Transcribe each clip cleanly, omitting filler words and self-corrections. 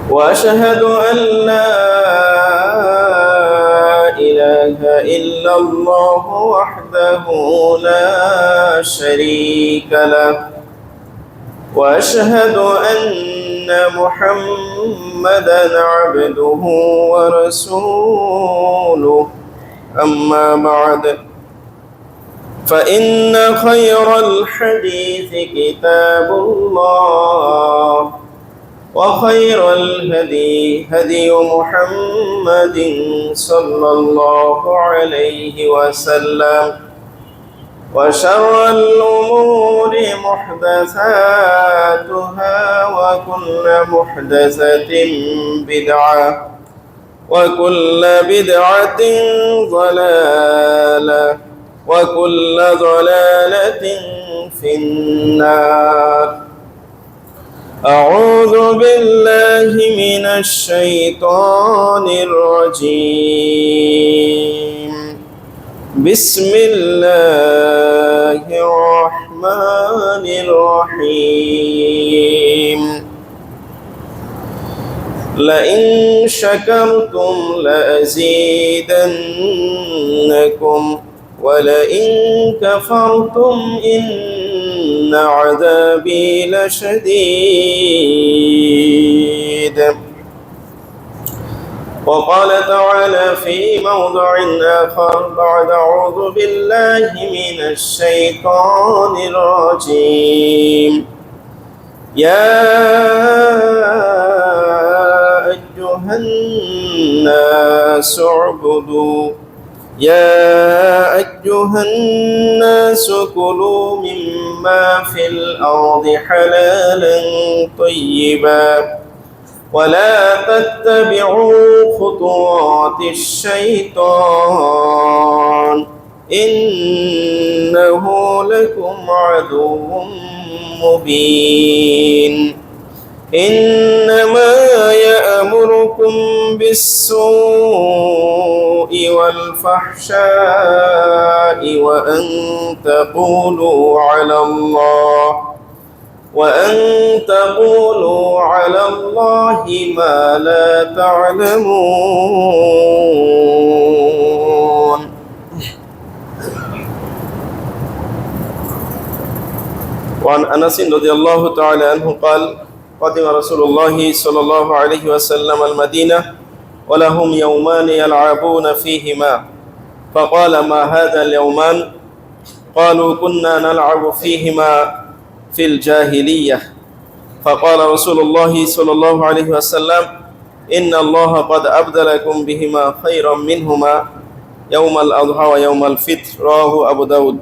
وأشهد أن لا إله إلا الله وحده لا شريك له وأشهد أن محمدًا عبده ورسوله أما بعد فإن خير الحديث كتاب الله وخير الهدي هدي محمد صلى الله عليه وسلم وشر الأمور محدثاتها وكل محدثة بدعة وكل بدعة ضلالة وكل ضلالة في النار. أعوذ بالله من الشيطان الرجيم. بسم الله الرحمن الرحيم. لئن شكرتم لأزيدنكم ولئن كفرتم إن عذابي لشديد. وقال تعالى في موضع آخر بعد أعوذ بالله من الشيطان الرجيم. يا أيها الناس كلوا مما في الأرض حلالا طيبا ولا تتبعوا خطوات الشيطان إنه لكم عدو مبين. إنما يأمركم بالسوء والفحشاء وأن تقولوا على الله ما لا تعلمون. وعن أنس رضي الله تعالى عنه قال قدم رسول الله صلى الله عليه وسلم المدينة ولهم يومان يلعبون فيهما فقال ما هذا اليومان؟ قالوا كنا نلعب فيهما في الجاهلية. فقال رسول الله صلى الله عليه وسلم إن الله قد أبدلكم بهما خيرا منهما يوم الأضحى ويوم الفطر. رواه أبو داود.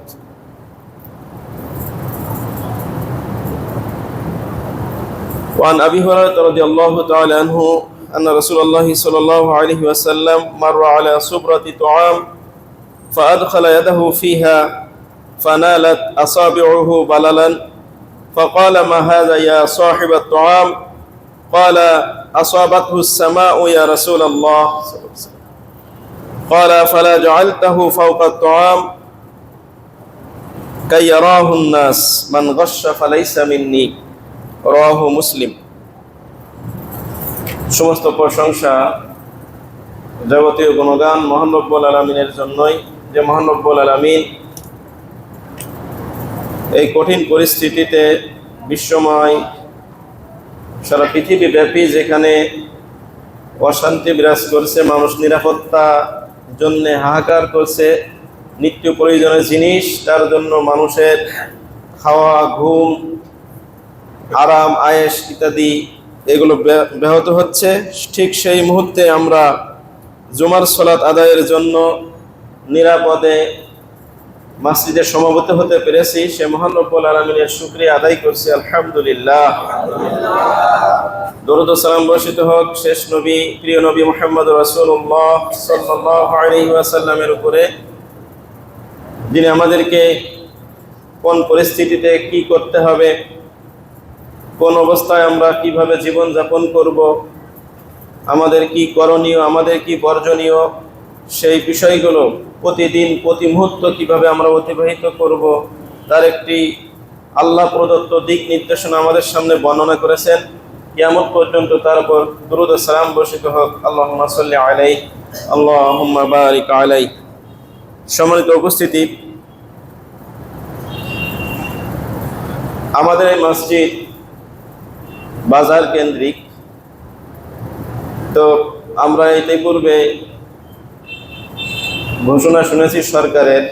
وعن أبي هريرة رضي الله تعالى عنه أن رسول الله صلى الله عليه وسلم مر على صبرة طعام فأدخل يده فيها فنالت أصابعه بللا فقال ما هذا يا صاحب الطعام؟ قال أصابته السماء يا رسول الله. قال فلا جعلته فوق الطعام كي يراه الناس من غش فليس مني. রাওয়াহু মুসলিম। সমস্ত প্রশংসা যাবতীয় গুণগান মহান রব্বুল আলামিনের জন্যই, যে মহান রব্বুল আলামিন এই কঠিন পরিস্থিতিতে বিশ্বময় সারা পৃথিবী ব্যাপী যেখানে অশান্তি বিরাজ করছে, মানুষ নিরাপত্তা জন্য হাহাকার করছে, নিত্য প্রয়োজনীয় জিনিস তার জন্য মানুষের খাওয়া, ঘুম, আরাম, আয়েশ ইত্যাদি এগুলো ব্যাহত হচ্ছে, ঠিক সেই মুহূর্তে আমরা জুমার সালাত আদায়ের জন্য নিরাপদে মসজিদে সমবেত হতে পেরেছি। সে মহান রব্বুল আলামিনের শুকরিয়া আদায় করছি, আলহামদুলিল্লাহ। দরুদ ও সালাম বর্ষিত হোক শেষ নবী, প্রিয় নবী মুহাম্মদ রাসূলুল্লাহ সাল্লাল্লাহু আলাইহি ওয়াসাল্লামের উপরে, যিনি আমাদেরকে কোন পরিস্থিতিতে কি করতে হবে, কোন অবস্থায় আমরা কিভাবে জীবন যাপন করব, আমাদের কি করণীয়, আমাদের কি বর্জনীয়, সেই বিষয়গুলো প্রতিদিন প্রতি মুহূর্ত কিভাবে আমরা অতিবাহিত করব, তার একটি আল্লাহ প্রদত্ত দিক নির্দেশনা আমাদের সামনে বর্ণনা করেছেন। কিয়ামত পর্যন্ত তার উপর দুরূদ ও সালাম বর্ষিত হোক। আল্লাহুম্মা সাল্লি আলাইহি আল্লাহুম্মা বারিক আলাইহি। সম্মানিত উপস্থিতি, আমাদের এই মসজিদ বাজার কেন্দ্রিক। তো আমরা ইতিপূর্বে ঘোষণা শুনেছি সরকারের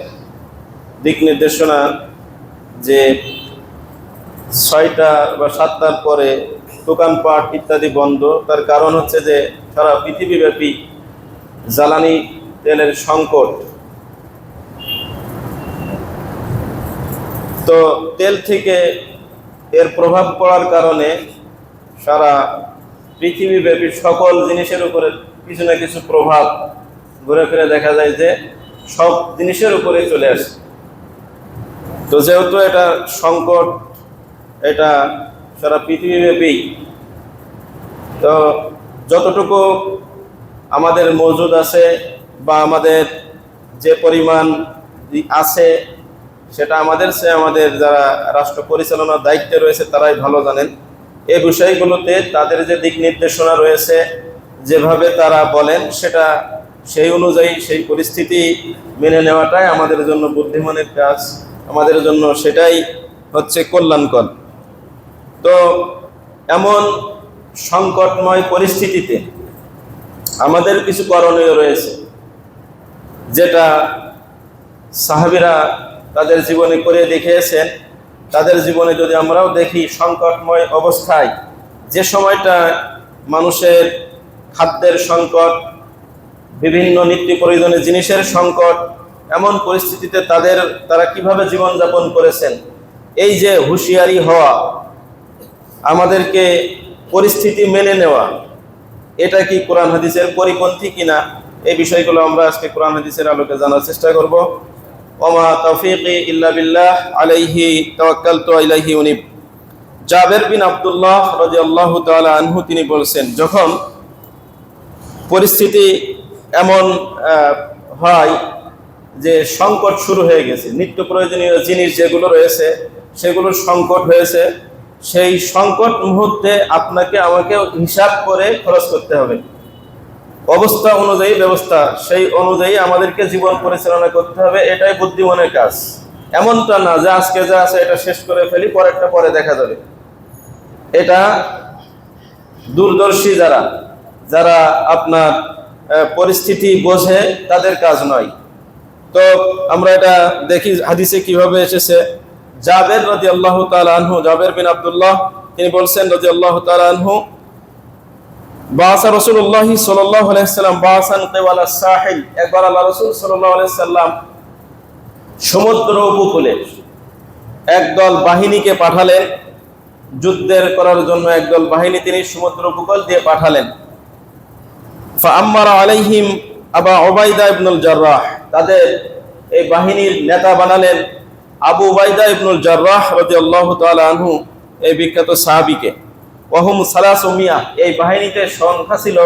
দিক নির্দেশনা যে 6টা বা 7টার পরে দোকানপাট ইত্যাদি বন্ধ। তার কারণ হচ্ছে যে সারা পৃথিবীব্যাপী জ্বালানি তেলের সংকট। তো তেল থেকে এর প্রভাব পড়ার কারণে সারা পৃথিবীব্যাপী সকল জিনিসের উপরে কিছু না কিছু প্রভাব ঘুরে ফিরে দেখা যায় যে সব জিনিসের উপরে চলে আসে। তো যেহেতু এটা সংকট, এটা সারা পৃথিবীব্যাপী, তো যতটুকু আমাদের মজুদ আছে বা আমাদের যে পরিমাণ আছে সেটা আমাদের যারা রাষ্ট্র পরিচালনার দায়িত্বে রয়েছে তারাই ভালো জানেন। এই বিষয়গুলোতে তাদের যে দিক নির্দেশনা রয়েছে, যেভাবে তারা বলেন সেটা সেই অনুযায়ী সেই পরিস্থিতি মেনে নেওয়াটাই আমাদের জন্য বুদ্ধিমানের কাজ, আমাদের জন্য সেটাই হচ্ছে কল্যাণকর। তো এমন সংকটময় পরিস্থিতিতে আমাদের কিছু করণীয় রয়েছে, যেটা সাহাবীরা তাদের জীবনে করে দেখিয়েছেন। তাদের জীবনে যদি আমরাও দেখি, সংকটময় অবস্থায় যে সময়টা মানুষের খাদ্যের সংকট, বিভিন্ন নিত্য প্রয়োজনীয় জিনিসের সংকট, এমন পরিস্থিতিতে তারা কিভাবে জীবনযাপন করেছেন, এই যে হুঁশিয়ারি হওয়া, আমাদেরকে পরিস্থিতি মেনে নেওয়া, এটা কি কোরআন হাদিসের পরিপন্থী কিনা, এই বিষয়গুলো আমরা আজকে কোরআন হাদিসের আলোকে জানার চেষ্টা করব। ওমা তাওফীকি ইল্লা বিল্লাহ আলাইহি তাওয়াক্কালতু ওয়া ইলাইহি উনীব। জাবের বিন আব্দুল্লাহ রাদিয়াল্লাহু তাআলা আনহু তিনি বলছেন, যখন পরিস্থিতি এমন হয় যে সংকট শুরু হয়ে গেছে, নিত্য প্রয়োজনীয় জিনিস যেগুলো রয়েছে সেগুলোর সংকট হয়েছে, সেই সংকট মুহূর্তে আপনাকে আমাকে হিসাব করে খরচ করতে হবে। অবস্থা অনুযায়ী ব্যবস্থা, সেই অনুযায়ী আমাদেরকে জীবন পরিচালনা করতে হবে। এটাই বুদ্ধিমানের কাজ। এমনটা না যে আজকে যা আছে এটা শেষ করে ফেলি, পরেরটা পরে দেখা যাবে। এটা দূরদর্শী যারা আপনার পরিস্থিতি বোঝে তাদের কাজ নয়। তো আমরা এটা দেখি হাদিসে কিভাবে এসেছে। জাবের রাদিয়াল্লাহু তাআলা আনহু, জাবের বিন আব্দুল্লাহ তিনি বলছেন রাদিয়াল্লাহু তাআলা আনহু, বাসা রাসূলুল্লাহ সাল্লাল্লাহু আলাইহি সাল্লাম বাসান কিওয়ালা সাহিল। একবার আল্লাহ রাসূল সাল্লাল্লাহু আলাইহি সাল্লাম সমুদ্র উপকূলে একদল বাহিনীকে পাঠালেন, যুদ্ধের করার জন্য একদল বাহিনী তিনি সমুদ্র উপকূল দিয়ে পাঠালেন। ফাআম্মারা আলাইহিম আবু উবাইদা ইবনুল জাররাহ, তাদের এই বাহিনীর নেতা বানালেন আবু উবাইদা ইবনুল জাররাহ রাদিয়াল্লাহু তাআলা আনহু, এই বিখ্যাত সাহাবীকে। ওয়াহুম সালাসুমিয়া, এই বাহিনীতে সংখ্যা ছিল,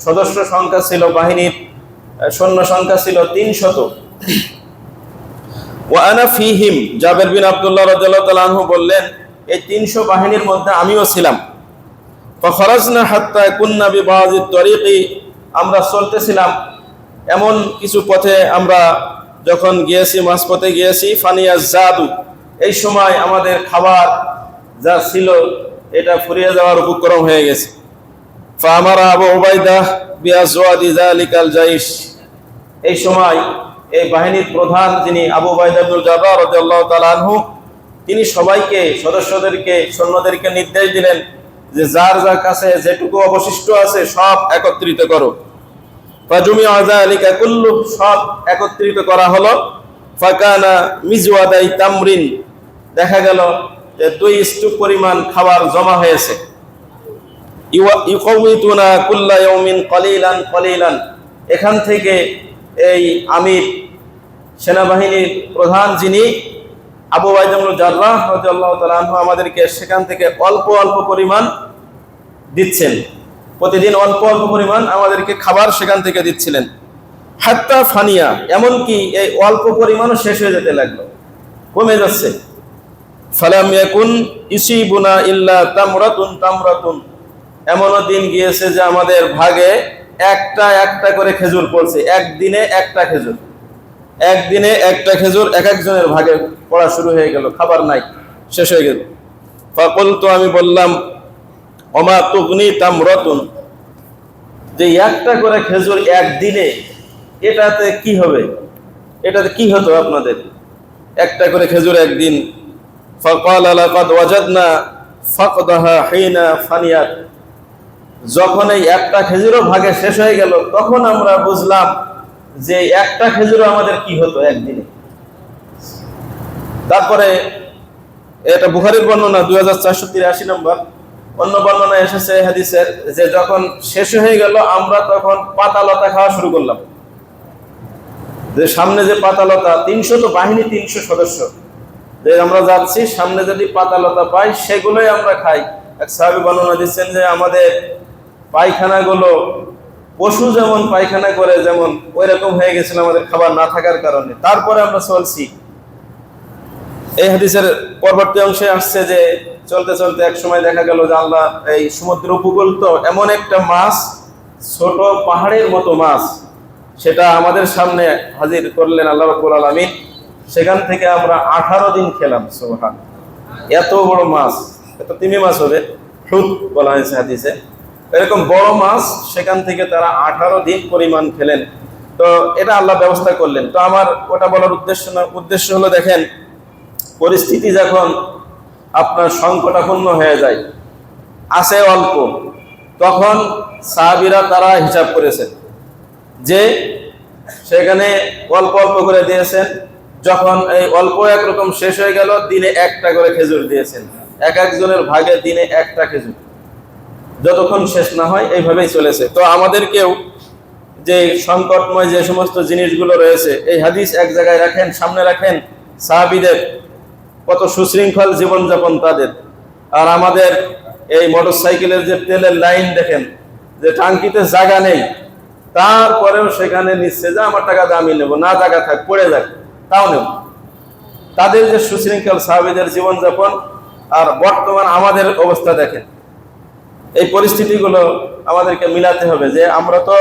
সদস্য সংখ্যা ছিল, বাহিনীর সৈন্য সংখ্যা ছিল 300। ওয়া আনা ফীহিম, জাবের বিন আব্দুল্লাহ রাদিয়াল্লাহু তাআলা আনহু বললেন, এই 300 বাহিনীর মধ্যে আমিও ছিলাম। ফাখরাজনা হাত্তা কুন্না বিবাযি তরিকি, আমরা চলতেছিলাম এমন কিছু পথে, আমরা যখন গিয়েছি মাঝপথে গিয়েছি, ফানিয়া জাদু, এই সময় আমাদের খাবার যা ছিল এটা ফুরিয়ে যাওয়ার উপক্রম হয়ে গেছে। ফামারা আবু উবাইদা বিআজওয়াদি যালিকাল জাইশ, এই সময় এই বাহিনীর প্রধান যিনি আবু উবাইদা ইবনুল জাররাহ রাদিয়াল্লাহু তাআলা আনহু, তিনি সবাইকে, সদস্যদেরকে, সৈন্যদেরকে নির্দেশ দিলেন যে যার যার কাছে যেটুকু অবশিষ্ট আছে সব একত্রিত করো। ফাজুমিআ যালিকা কুল্লু, সব একত্রিত করা হলো। ফাকানা মিজওয়াদাই তামরিন, দেখা গেল যে 2 স্তূপ পরিমাণ খাবার জমা হয়েছে। ইউকাউইতুনা কুল্লা ইয়াউমিন কলিলান কলিলান, এখান থেকে এই আমির, সেনাবাহিনীর প্রধান যিনি আবু উবাইদা ইবনুল জাররাহ রাদিয়াল্লাহু তাআলা আনহু, আমাদেরকে সেখান থেকে অল্প অল্প পরিমাণ দিচ্ছেন, প্রতিদিন অল্প অল্প পরিমাণ আমাদেরকে খাবার সেখান থেকে দিচ্ছিলেন। হাত্তা ফানিয়া, এমনকি এই অল্প পরিমাণও শেষ হয়ে যেতে লাগলো, কমে যাচ্ছে। ফালাম ইয়াকুন ইসিবুনা ইল্লা তামরাতুন তামরাতুন, এমনও দিন গিয়েছে যে আমাদের ভাগে একটা একটা করে খেজুর পড়ছে, একদিনে একটা খেজুর, একদিনে একটা খেজুর এক একজনের ভাগে পড়া শুরু হয়ে গেল, খাবার নাই, শেষ হয়ে গেল। ফাকুলতু, আমি বললাম, ওমা তুগনি তামরাতুন, যে একটা করে খেজুর একদিনে, এটাতে কি হবে, এটাতে কি হতো আপনাদের, একটা করে খেজুর একদিন। ফাকালা লাকাদ ওয়াজাদনা ফাকদাহা হিনা ফানিয়াত, যখন এই একটা খেজুরও ভাগে শেষ হয়ে গেল তখন আমরা বুঝলাম যে একটা খেজুরও আমাদের কি হতো একদিনে। তারপরে এটা বুখারীর বর্ণনা 2483 নম্বর। অন্য বর্ণনা এসেছে হাদিসের যে যখন শেষ হয়ে গেল আমরা তখন পাতা লতা খাওয়া শুরু করলাম। যে সামনে যে পাতা লতা, 300 তো বাহিনী, 300 সদস্য, যে আমরা যাচ্ছি সামনে যদি পাতা লতা পাই সেগুলোই আমরা খাই। এক সাহাবী বর্ণনা দিচ্ছেন যে আমাদের পায়খানাগুলো পশু যেমন পায়খানা করে যেমন ওই রকম হয়ে গেছিল আমাদের খাবার না থাকার কারণে, তারপরে আমরা চলছি। এই হাদিসের পরবর্তী অংশে আসছে যে চলতে চলতে এক সময় দেখা গেল যে আল্লাহ এই সমুদ্র উপকূল তো এমন একটা মাছ, ছোট পাহাড়ের মতো মাছ, সেটা আমাদের সামনে হাজির করলেন আল্লাহ রাব্বুল আলামিন। সেখান থেকে আমরা 18 দিন খেলাম। সুবহান, এত বড় মাছ, এত তিমি মাছ হবে, হুত বলা হয়েছে হাদিসে, এরকম বড় মাছ, সেখান থেকে তারা 18 দিন পরিমাণ খেলেন। তো এটা আল্লাহ ব্যবস্থা করলেন। তো আমার ওটা বলার উদ্দেশ্য না, উদ্দেশ্য হলো দেখেন, পরিস্থিতি যখন আপনার সংকটাপন্ন হয়ে যায়, আছে অল্প, তখন সাহাবীরা তারা হিসাব করেছেন যে সেখানে অল্প অল্প করে দিয়েছেন। যখন এই অল্প একরকম শেষ হয়ে গেল, দিনে একটা করে খেজুর দিয়েছেন, এক একজনের ভাগে দিনে একটা খেজুর, যতক্ষণ শেষ না হয় এইভাবেই চলেছে। তো আমাদেরকেও যে সংকটময় যে সমস্ত জিনিসগুলো রয়েছে, এই হাদিস এক জায়গায় রাখেন, সামনে রাখেন, সাহাবীদের কত সুশৃঙ্খল জীবনযাপন তাদের। আর আমাদের এই মোটরসাইকেলের যে তেলের লাইন দেখেন, যে টাঙ্কিতে জায়গা নেই, তারপরেও সেখানে নিচ্ছে যে আমার টাকা দামি নেব, না জায়গা থাক পড়ে যাক তাও নেব। তাদের যে সুশৃঙ্খল সাহাবীদের জীবনযাপন, আর বর্তমান আমাদের অবস্থা দেখেন। এই পরিস্থিতিগুলো আমাদেরকে মিলাতে হবে যে আমরা তো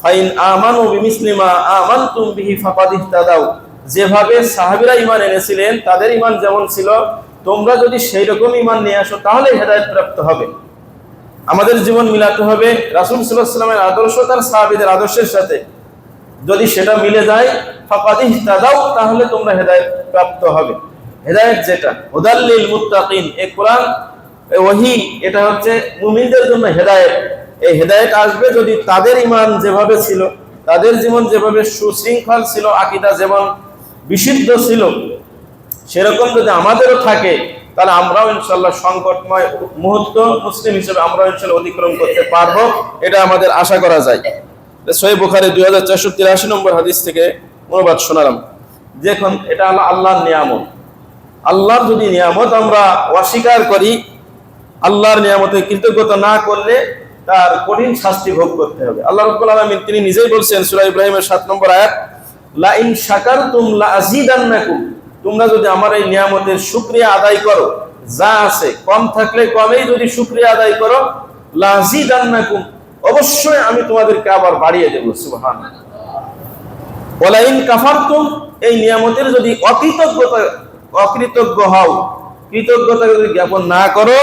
ফাইন আমানু বিমিসলিমা আমানতুম বিহি ফাকাদ ইহতাদাউ, যেভাবে সাহাবীরা ঈমান এনেছিলেন, তাদের ঈমান যেমন ছিল, তোমরা যদি সেই রকম ঈমান নিয়ে আসো তাহলে হেদায়েত প্রাপ্ত হবে। আমাদের জীবন মিলাতে হবে রাসূল সাল্লাল্লাহু আলাইহি ওয়াসাল্লামের আদর্শ তার সাহাবীদের আদর্শের সাথে। যদি সেটা মিলে যায়, ফাকাদ ইহতাদাউ, তাহলে তোমরা হেদায়েত প্রাপ্ত হবে। হেদায়েত যেটা হুদাল লিল মুত্তাকিন, এই কোরআন ওহী, এটা হচ্ছে মুমিনদের জন্য হেদায়েত। এই হেদায়েত আসবে যদি তাদের ঈমান যেভাবে ছিল, তাদের জীবন যেভাবে সুশৃঙ্খল ছিল, আকীদা যেমন বিশুদ্ধ ছিল, সেরকম যদি আমাদেরও থাকে, তাহলে আমরাও ইনশাআল্লাহ সংকটময় মুহূর্ত মুসলিম হিসেবে আমরাও ইনশাআল্লাহ অতিক্রম করতে পারবো, এটা আমাদের আশা করা যায়। সহিহ বুখারী 2483 নম্বর হাদিস থেকে অনুবাদ শোনালাম। দেখুন, এটা হলো আল্লাহর নিয়ামত। আল্লাহর যদি নিয়ামত আমরা অস্বীকার করি, আল্লাহর নিয়ামতে কৃতজ্ঞতা না করলে তার কঠিন শাস্তি ভোগ করতে হবে। আল্লাহ রাব্বুল আলামিন তিনি নিজেই বলছেন সূরা ইব্রাহিমের 7 নম্বর আয়াত, লা ইন শাকারতুম লা আযীদান্নাকুম, তোমরা যদি আমার এই নিয়ামতের শুকরিয়া আদায় করো, যা আছে কম থাকলে কমেই যদি শুকরিয়া আদায় করো, লা আযীদান্নাকুম, অবশ্যই আমি তোমাদেরকে আবার বাড়িয়ে দেব। সুবহানাল্লাহ। ওয়ালা ইন কাফারতুম, এই নিয়ামতের যদি অকৃতজ্ঞ হও, কৃতজ্ঞতা যদি জ্ঞাপন না করো,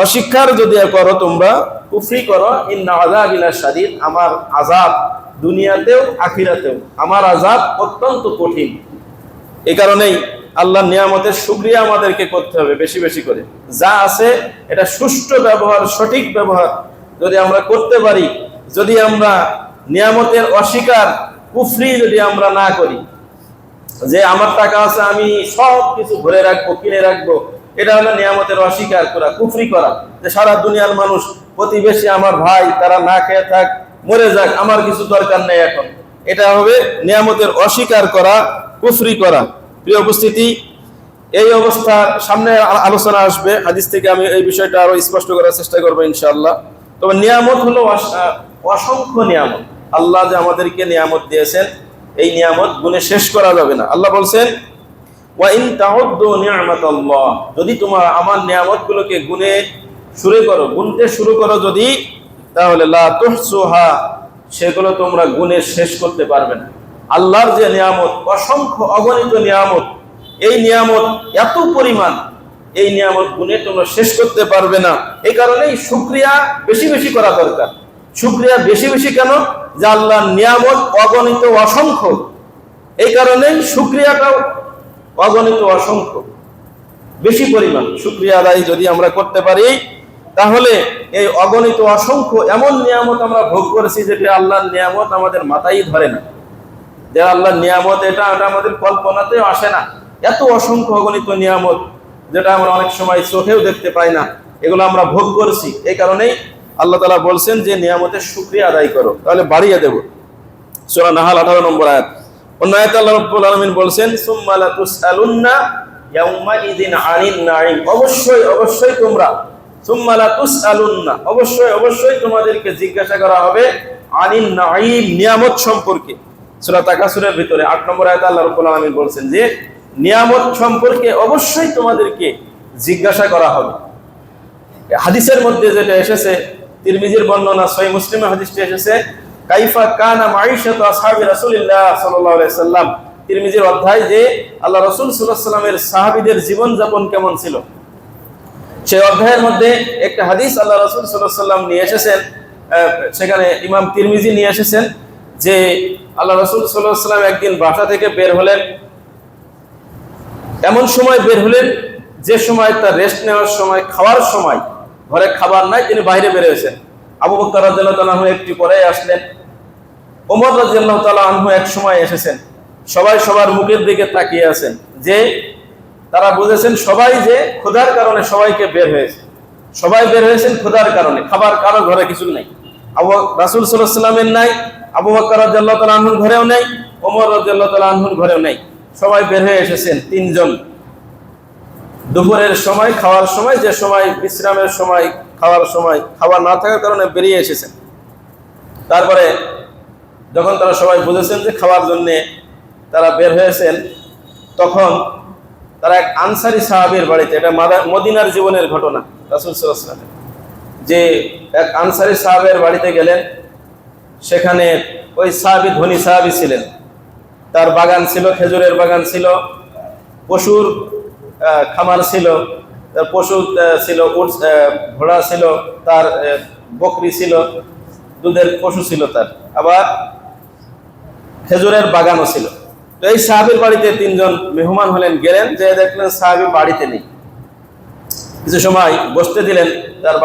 অস্বীকার যদি করো, তোমরা কুফরি করো, ইন্না আযাবি লাশাদীদ, আমার আযাব দুনিয়াতেও আখিরাতেও আমার আযাব অত্যন্ত কঠিন। এই কারণেই আল্লাহর নিয়ামতের শুকরিয়া আমাদেরকে করতে হবে বেশি বেশি করে। যা আছে এটা সুষ্ঠু ব্যবহার, সঠিক ব্যবহার যদি আমরা করতে পারি, যদি আমরা নিয়ামতের অস্বীকার, কুফরি যদি আমরা না করি, যে আমার টাকা আছে আমি সব কিছু ভরে রাখবো, কিনে রাখবো, এটা হলো নিয়ামতের অস্বীকার করা, কুফরি করা। যে সারা দুনিয়ার মানুষ, প্রতিবেশী আমার ভাই, তারা না খেয়ে থাক, মরে যাক, আমার কিছু দরকার নেই এখন, এটা হবে নিয়ামতের অস্বীকার করা, কুফরি করা। প্রিয় উপস্থিতি, এই অবস্থা সামনে আলোচনা আসবে হাদিস থেকে, আমি এই বিষয়টা আরো স্পষ্ট করার চেষ্টা করবো ইনশাআল্লাহ। তবে নিয়ামত হলো অসংখ্য নিয়ামত। আল্লাহ যে আমাদেরকে নিয়ামত দিয়েছেন, এই নিয়ামত গুণে শেষ করা যাবে না। আল্লাহ বলছেন, ওয়া ইন তাউদ্দু নি'মাতাল্লাহ, যদি তোমরা আমার নিয়ামতগুলোকে গুণে শুরু করো, গুনতে শুরু করো যদি, তাহলে লা তুহসুহা, সেগুলো তোমরা গুণে শেষ করতে পারবে না। আল্লাহর যে নিয়ামত, অসংখ্য অগণিত নিয়ামত, এই নিয়ামত এত পরিমাণ, এই নিয়ামত গুণে তোমরা শেষ করতে পারবে না। এই কারণেই শুকরিয়া বেশি বেশি করা দরকার। শুকরিয়া বেশি বেশি কেন? যে আল্লাহর নিয়ামত অগণিত অসংখ্য, এই কারণেই শুকরিয়াটাও অগণিত অসংখ্য, বেশি পরিমাণ শুকরিয়া আদায় যদি আমরা করতে পারি, তাহলে এই অগণিত অসংখ্য এমন নিয়ামত আমরা ভোগ করেছি যেটা আল্লাহর নিয়ামত আমাদের মাথায় ধরে না, যে আল্লাহর নিয়ামত এটা আমাদের কল্পনাতেও আসে না। এত অসংখ্য অগণিত নিয়ামত যেটা আমরা অনেক সময় চোখেও দেখতে পাই না, এগুলো আমরা ভোগ করেছি। এই কারণেই আল্লাহ তাআলা বলছেন যে নিয়ামতের শুকরিয়া আদায় করো, তাহলে বাড়িয়ে দেব। সূরা নাহাল 18 নম্বর আয়াত। অন্য আয়াতে আল্লাহ রাব্বুল আলামিন বলছেন সুম্মা লা তুসআলুন্না ইয়াউমা ইযিন আনিন নাঈম, অবশ্যই অবশ্যই তোমরা, সুম্মা লা তুসআলুন্না, অবশ্যই অবশ্যই তোমাদেরকে জিজ্ঞাসা করা হবে আনিন নাঈম, নিয়ামত সম্পর্কে। সূরা তাকাসুরের ভিতরে 8 নম্বর আয়াতে আল্লাহ রাব্বুল আলামিন বলছেন যে নিয়ামত সম্পর্কে অবশ্যই তোমাদেরকে জিজ্ঞাসা করা হবে। হাদিসের মধ্যে যেটা এসেছে, তিরমিজির বর্ণনা, সহিহ মুসলিমে হাদিসটি এসেছে, কাইফা কানা মাঈশাতু আসহাবি রাসূলিল্লাহ সাল্লাল্লাহু আলাইহি সাল্লাম, তিরমিজির অধ্যায়, যে আল্লাহ রাসূল সাল্লাল্লাহু আলাইহি সাল্লামের সাহাবীদের জীবন যাপন কেমন ছিল, সেই অধ্যায়ের মধ্যে একটা হাদিস আল্লাহ রাসূল সাল্লাল্লাহু আলাইহি সাল্লাম নিয়ে এসেছেন। সেখানে ইমাম তিরমিজি নিয়ে এসেছেন যে আল্লাহ রাসূল সাল্লাল্লাহু আলাইহি সাল্লাম একদিন বাসা থেকে বের হলেন, এমন সময় বের হলেন যে সময় তার রেস্ট নেওয়ার সময়, খাওয়ার সময়, ঘরে খাবার নাই, তিনি বাইরে বের হয়েছেন। আবু বকর রাদিয়াল্লাহু তাআলা আনহু একটু পরে আসলেন, ওমর রাদিয়াল্লাহু তাআলা আনহু এক সময় এসেছেন। সবাই সবার মুখের দিকে তাকিয়ে আছেন, যে তারা বুঝেছেন সবাই যে ক্ষুধার কারণে সবাইকে বের হয়েছে, সবাই বের হয়েছেন ক্ষুধার কারণে, খাবার কারো ঘরে কিছু নেই। রাসূল সাল্লাল্লাহু আলাইহি ওয়াসাল্লামের নাই, আবু বকর রাদিয়াল্লাহু তাআলা আনহুর ঘরেও নেই, ওমর রাদিয়াল্লাহু তাআলা আনহুর ঘরেও নেই। সবাই বের হয়ে এসেছেন তিনজন। দুপুরের সময়, খাওয়ার সময়, যে সময় বিশ্রামের সময়, খাওয়ার সময়, খাবার না থাকার কারণে বেরিয়ে এসেছেন। তারপরে যখন তারা সবাই বুঝেছেন যে খাওয়ার জন্য তারা বের হয়েছেন, তখন তারা এক আনসারী সাহাবীর বাড়িতে, এটা মদিনার জীবনের ঘটনা রাসূল সাল্লাল্লাহু আলাইহি ওয়াসাল্লাম, যে এক আনসারী সাহাবের বাড়িতে গেলেন। সেখানে ওই সাহাবী ধনী সাহাবী ছিলেন, তার বাগান ছিল, খেজুরের বাগান ছিল, পশুর খামার ছিল, তার পশু ছিল, ঘোড়া ছিল, তার বকরি ছিল, দুধের পশু ছিল তার, আবার খেজুরের বাগানও ছিল। তো এই সাহাবীর বাড়িতে তিনজন মেহমান হলেন, গেলেন, যে দেখলেন সাহাবী বাড়িতে নেই। কিছু সময় বসতে দিলেন, তার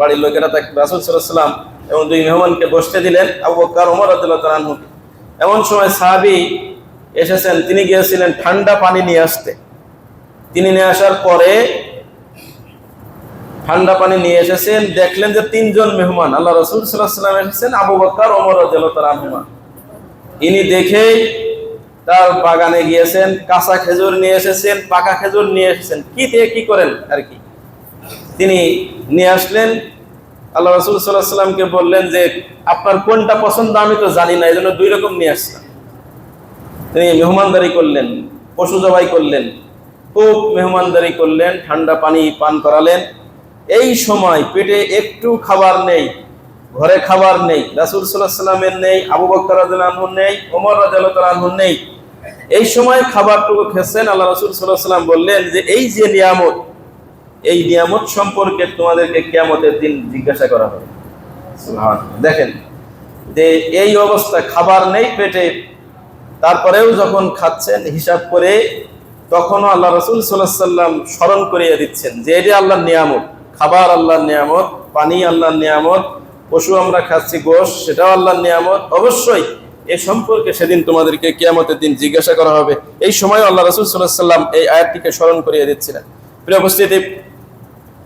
বাড়ির লোকেরা তাকে, রাসূল সাল্লাল্লাহু আলাইহি ওয়াসাল্লাম এবং দুই মেহমানকে বসতে দিলেন, আবু বকর, ওমর রাদিয়াল্লাহু তাআলা আনহু। এমন সময় সাহাবী এসেছেন, তিনি গিয়েছিলেন ঠান্ডা পানি নিয়ে আসতে। তিনি নিয়ে আসার পরে ঠান্ডা পানি নিয়ে এসেছেন, দেখলেন যে তিনজন মেহমান, আল্লাহ রাসূল সাল্লাল্লাহু আলাইহি ওয়াসাল্লাম এসেছেন, আবু বকর, ওমর রাদিয়াল্লাহু তাআলা আনহুমা। ইনি দেখেই তার বাগানে গিয়েছেন, কাঁচা খেজুর নিয়ে এসেছেন, পাকা খেজুর নিয়ে এসেছেন, কি দিয়ে কি করেন আর কি, তিনি নিয়ে আসলেন। আল্লাহ রাসূল সাল্লাল্লাহু আলাইহি ওয়াসাল্লামকে বললেন যে আপনার কোনটা পছন্দ আমি তো জানি না, এই জন্য দুই রকম নিয়ে আসলাম। তিনি মেহমানদারি করলেন, পশু জবাই করলেন, খুব মেহমানদারি করলেন, ঠান্ডা পানি পান করালেন। এই সময় পেটে একটু খাবার নেই, ঘরে খাবার নেই, রাসূল সাল্লাল্লাহু আলাইহি ওয়াসাল্লামের নেই, আবু বকর রাদিয়াল্লাহু আনহু নেই, ওমর রাদিয়াল্লাহু তাআলা আনহু নেই। এই সময় খাবারটুকু খেয়েছেন। আল্লাহ রাসূল সাল্লাল্লাহু আলাইহি ওয়াসাল্লাম বললেন যে এই যে নিয়ামত, এই নিয়ামত সম্পর্কে তোমাদেরকে কিয়ামতের দিন জিজ্ঞাসা করা হবে। সুবহানাল্লাহ। দেখেন যে এই অবস্থা, খাবার নেই পেটে, তারপরেও যখন খাচ্ছেন হিসাব করে, তখনও আল্লাহ রাসূল সাল্লাল্লাহু আলাইহি ওয়াসাল্লাম স্মরণ করিয়ে দিচ্ছেন যে এটা আল্লাহর নিয়ামত, খাবার আল্লাহর নিয়ামত, পানি আল্লাহর নিয়ামত, পশু আমরা খাচ্ছি গোশত, সেটাও আল্লাহর নিয়ামত। অবশ্যই এ সম্পর্কে সেদিন তোমাদেরকে কিয়ামতের দিন জিজ্ঞাসা করা হবে। এই সময় আল্লাহ রাসূল সাল্লাল্লাহু আলাইহি ওয়াসাল্লাম এই আয়াতটিকে স্মরণ করিয়ে দিচ্ছিলেন। প্রিয় উপস্থিতি,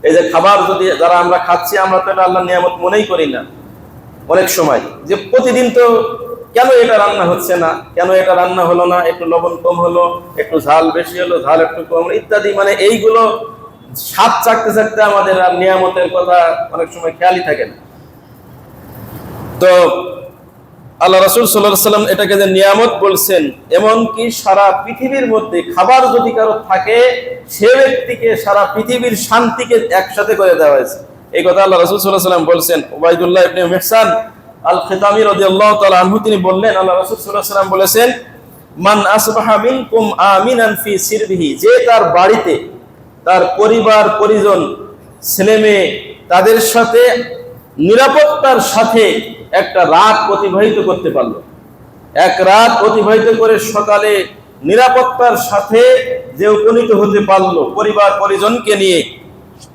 এই যে খাবার যদি যারা আমরা খাচ্ছি, আমরা তো এটা আল্লাহর নিয়ামত মনেই করি না অনেক সময়, যে প্রতিদিন তো কেন এটা রান্না হচ্ছে না, কেন এটা রান্না হলো না, একটু লবণ কম হলো, একটু ঝাল বেশি হলো, ঝাল একটু কম হলো, ইত্যাদি। মানে এইগুলো স্বাদ চাকতে চাকতে আমাদের আর নিয়ামতের কথা অনেক সময় খেয়ালই থাকে না। তো আল্লাহ রাসূল সাল্লাল্লাহু আলাইহি ওয়াসাল্লাম এটাকে যে নিয়ামত বলছেন, এমনকি সারা পৃথিবীর মধ্যে খাবার যদি কারো থাকে, সে ব্যক্তিকে সারা পৃথিবীর শান্তিকে একসাথে করে দেওয়া হয়েছে। এই কথা আল্লাহ রাসূল সাল্লাল্লাহু আলাইহি ওয়াসাল্লাম বলছেন। উবাইদুল্লাহ ইবনে মিহসান আল খিতামি রাদিয়াল্লাহু তাআলা আনহু তিনি বললেন, আল্লাহ রাসূল সাল্লাল্লাহু আলাইহি ওয়াসাল্লাম বলেছেন, মান আসবাহা মিনকুম আমিনান ফি সিরবিহি, যে তার বাড়িতে তার পরিবার পরিজন ছেলে মেয়ে তাদের সাথে নিরাপত্তার সাথে একটা রাত অতিবাহিত করতে পারলো, এক রাত অতিবাহিত করে সকালে নিরাপত্তার সাথে যে উপনীত হতে পারলো, পরিবার পরিজনকে নিয়ে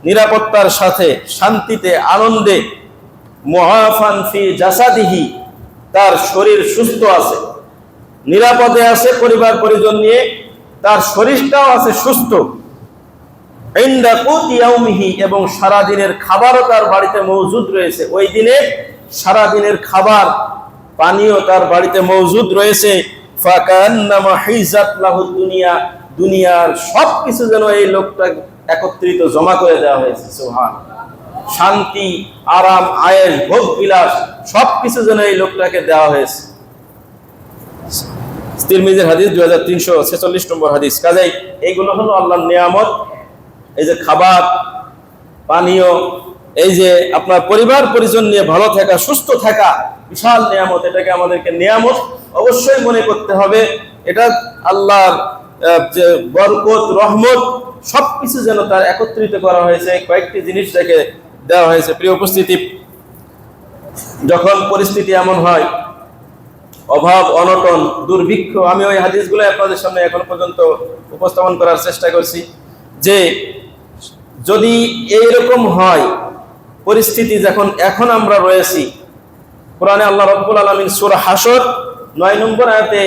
নিরাপত্তার সাথে শান্তিতে আনন্দে, মুআফান ফি জাসাদিহি, তার শরীর সুস্থ আছে, নিরাপদে আছে, পরিবার পরিজন নিয়ে তার শরীরটাও আছে সুস্থ, ইনদা কুতি ইয়াউমিহি, এবং সারা দিনের খাবারও তার বাড়িতে মজুদ রয়েছে, ওই দিনে সারা দিনের খাবার পানীয় তার বাড়িতে মজুদ রয়েছে, ফাকান্নামা হিজাত লাহু দুনিয়া, দুনিয়ার সবকিছু যেন এই লোকটা একত্রিত জমা করে দেওয়া হয়েছে। সুবহানাল্লাহ। শান্তি, আরাম, আয়েশ, ভোগ বিলাস সবকিছু যেন এই লোকটাকে দেওয়া হয়েছে। তিরমিজির হাদিস 2346 নম্বর হাদিস। কাজেই এইগুলো হলো আল্লাহর নিয়ামত। এই যে খাবার পানীয়, এই যে আপনার পরিবার পরিজন নিয়ে ভালো থাকা, সুস্থ থাকা, বিশাল নিয়ামত। এটাকে আমাদেরকে নিয়ামত অবশ্যই মনে করতে হবে। এটা আল্লাহর যে বরকত, রহমত সবকিছু যেন তার একত্রিত করা হয়েছে, কয়েকটি জিনিস থেকে দেওয়া হয়েছে। প্রিয় উপস্থিতি, যখন পরিস্থিতি এমন হয়, অভাব অনটন দুর্ভিক্ষ, আমি ওই হাদিসগুলো আপনাদের সামনে এখন পর্যন্ত উপস্থাপন করার চেষ্টা করছি, যে যদি এইরকম হয় পরিস্থিতি যখন এখন আমরা রয়েছি, কোরআনে আল্লাহ রাব্বুল আলামিন সূরা হাসর 9 নম্বর আয়াতে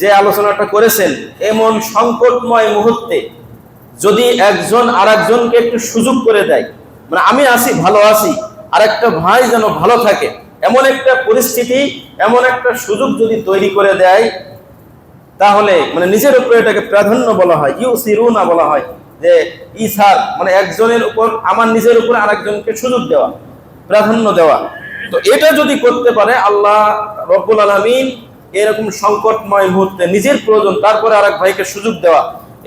যে আলোচনাটা করেছেন, এমন সংকটময় মুহূর্তে যদি একজন আরেকজনকে একটু সুযোগ করে দেয়, মানে আমি আছি, ভালো আছি, আর একটা ভাই যেন ভালো থাকে, এমন একটা পরিস্থিতি, এমন একটা সুযোগ যদি তৈরি করে দেয়, তাহলে মানে নিজের উপরে এটাকে প্রাধান্য বলা হয়, ইউসিরুনা বলা হয়, যে ইসার মানে একজনের উপর, আমার নিজের উপর আরেকজনকে সুযোগ দেওয়া, প্রাধান্য দেওয়া। তো এটা যদি করতে পারে আল্লাহ রব্বুল আলামিন, এরকম সংকটময় মুহূর্তে নিজের প্রয়োজন তারপরে আরেক ভাইকে সুযোগ দেওয়া,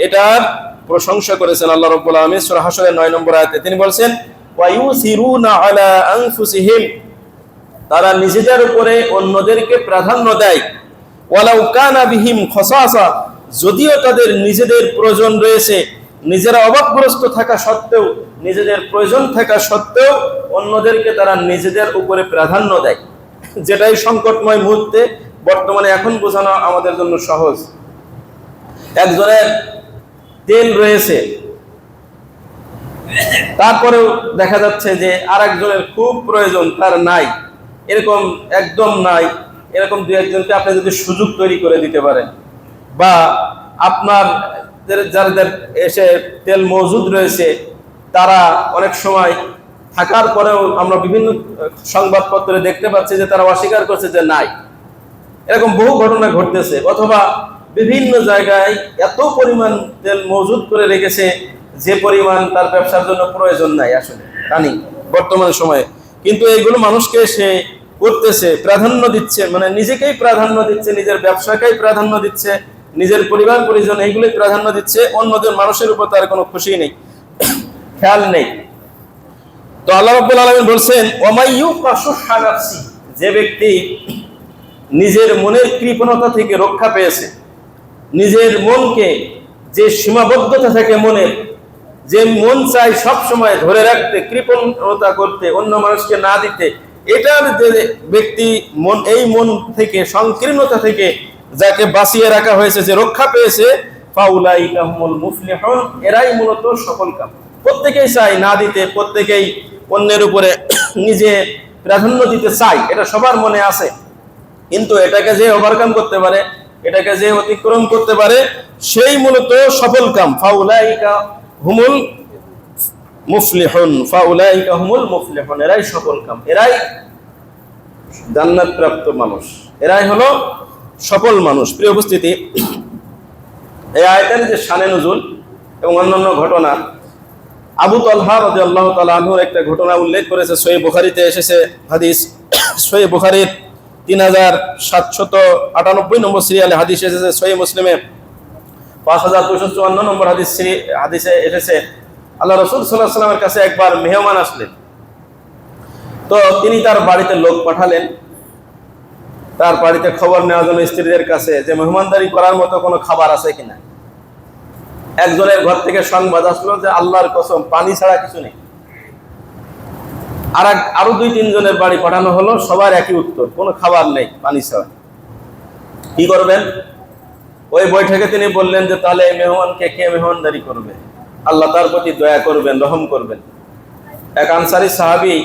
এটার প্রশংসা করেছেন আল্লাহ রব্বুল আলামিন সূরা হাসরের 9 নম্বর আয়াতে। তিনি বলছেন, ওয়া ইউসিরুনা আলা আনফুসিহিম, তারা নিজেদের উপরে অন্যদেরকে প্রাধান্য দেয়, ওয়ালাউ কানা বিহিম খাসাসা, যদিও তাদের নিজেদের প্রয়োজন রয়েছে, নিজেরা অভাবগ্রস্ত থাকা সত্ত্বেও, নিজেদের প্রয়োজন থাকা সত্ত্বেও অন্যদেরকে তারা নিজেদের উপরে প্রাধান্য দেয়, যেটাই সংকটময় মুহূর্তে বর্তমানে এখন বোঝানো আমাদের জন্য সহজ। একজনের তেল রয়েছে, তারপরেও দেখা যাচ্ছে যে আরেকজনের খুব প্রয়োজন, তার নাই, এরকম একদম নাই, এরকম দু একজনকে আপনি যদি সুযোগ তৈরি করে দিতে পারেন, বা আপনার যাদের এসে তেল মজুদ রয়েছে, তারা অনেক সময় থাকার পরেও আমরা বিভিন্ন সংবাদপত্রে দেখতে পাচ্ছি যে তারা অস্বীকার করছে যে নাই, এরকম বহু ঘটনা ঘটতেছে। অথবা বিভিন্ন জায়গায় এত পরিমাণ তেল মজুদ করে রেখেছে যে পরিমাণ তার ব্যবসার জন্য প্রয়োজন নাই, আসলে জানি বর্তমান সময়ে, কিন্তু এইগুলো মানুষকে সে করতেছে, প্রাধান্য দিচ্ছে, মানে নিজেকেই প্রাধান্য দিচ্ছে, নিজের ব্যবসাকেই প্রাধান্য দিচ্ছে, নিজের পরিবার পরিজন এইগুলোই প্রাধান্য দিচ্ছে, অন্যদের মানুষের উপর তার কোনো খুশি নেই, খেয়াল নেই। তো আল্লাহ রাব্বুল আলামিন বলছেন, ওয়ামাইয়ুকা শুহা নাফসি, যে ব্যক্তি নিজের মনের কৃপণতা থেকে রক্ষা পেয়েছে, নিজের মনকে যে সীমাবদ্ধতা থেকে মনের, যে মন চাই সব সময় ধরে রাখতে, কৃপণতা করতে, অন্য মানুষকে না দিতে, এটার যে ব্যক্তি মন, এই মন থেকে, সংকীর্ণতা থেকে যাকে বাঁচিয়ে রাখা হয়েছে, যে রক্ষা পেয়েছে, ফাউলাইকা হুমুল মুফলিহুন, এরাই মূলত সফলকাম। প্রত্যেকেই চাই না দিতে, প্রত্যেকেই অন্যের উপরে নিজে প্রাধান্য দিতে চাই, এটা সবার মনে আছে, কিন্তু এটাকে যে ওভারকাম করতে পারে, এটাকে যে অতিক্রম করতে পারে, সেই মূলত সফলকাম। ফাউলাইকা হুমুল মুফলিহুন, ফাউলাইকা হুমুল মুফলিহুন, এরাই সফলকাম, এরাই জান্নাত প্রাপ্ত মানুষ, এরাই হলো সফল মানুষ। প্রিয় উপস্থিতি, এই আয়াতের যে শানে নুজুল এবং অন্যান্য ঘটনা, আবু তালহা রাদিয়াল্লাহু তাআলা আনহুর একটা ঘটনা উল্লেখ করেছে, সহিহ বুখারীতে এসেছে হাদিস, সহিহ বুখারীর 3798 নম্বর সিরিয়ালে হাদিস এসেছে, সহিহ মুসলিমে 5254 নম্বর হাদিসে এসেছে। আল্লাহ রাসূল সাল্লাল্লাহু আলাইহি ওয়াসাল্লামের কাছে একবার মেহমান আসলেন, তো তিনি তার বাড়িতে লোক পাঠালেন, তার বাড়িতে খবর নেওয়ার জন্য স্ত্রীদের কাছে, যে মেহমানদারি করার মতো কোনো খাবার আছে কিনা। একজনের ঘর থেকে সংবাদ আসলো যে আল্লাহর কসম পানি ছাড়া কিছু নেই। আরো 2-3 জনের বাড়ি পাঠানো হলো, সবার একই উত্তর, কোনো খাবার নেই, পানি ছাড়া। কি করবেন? ওই বৈঠকে তিনি বললেন যে তাহলে এই মেহমানকে কে মেহমানদারি করবে? আল্লাহ তার প্রতি দয়া করবেন, রহম করবেন। এক আনসারী সাহাবী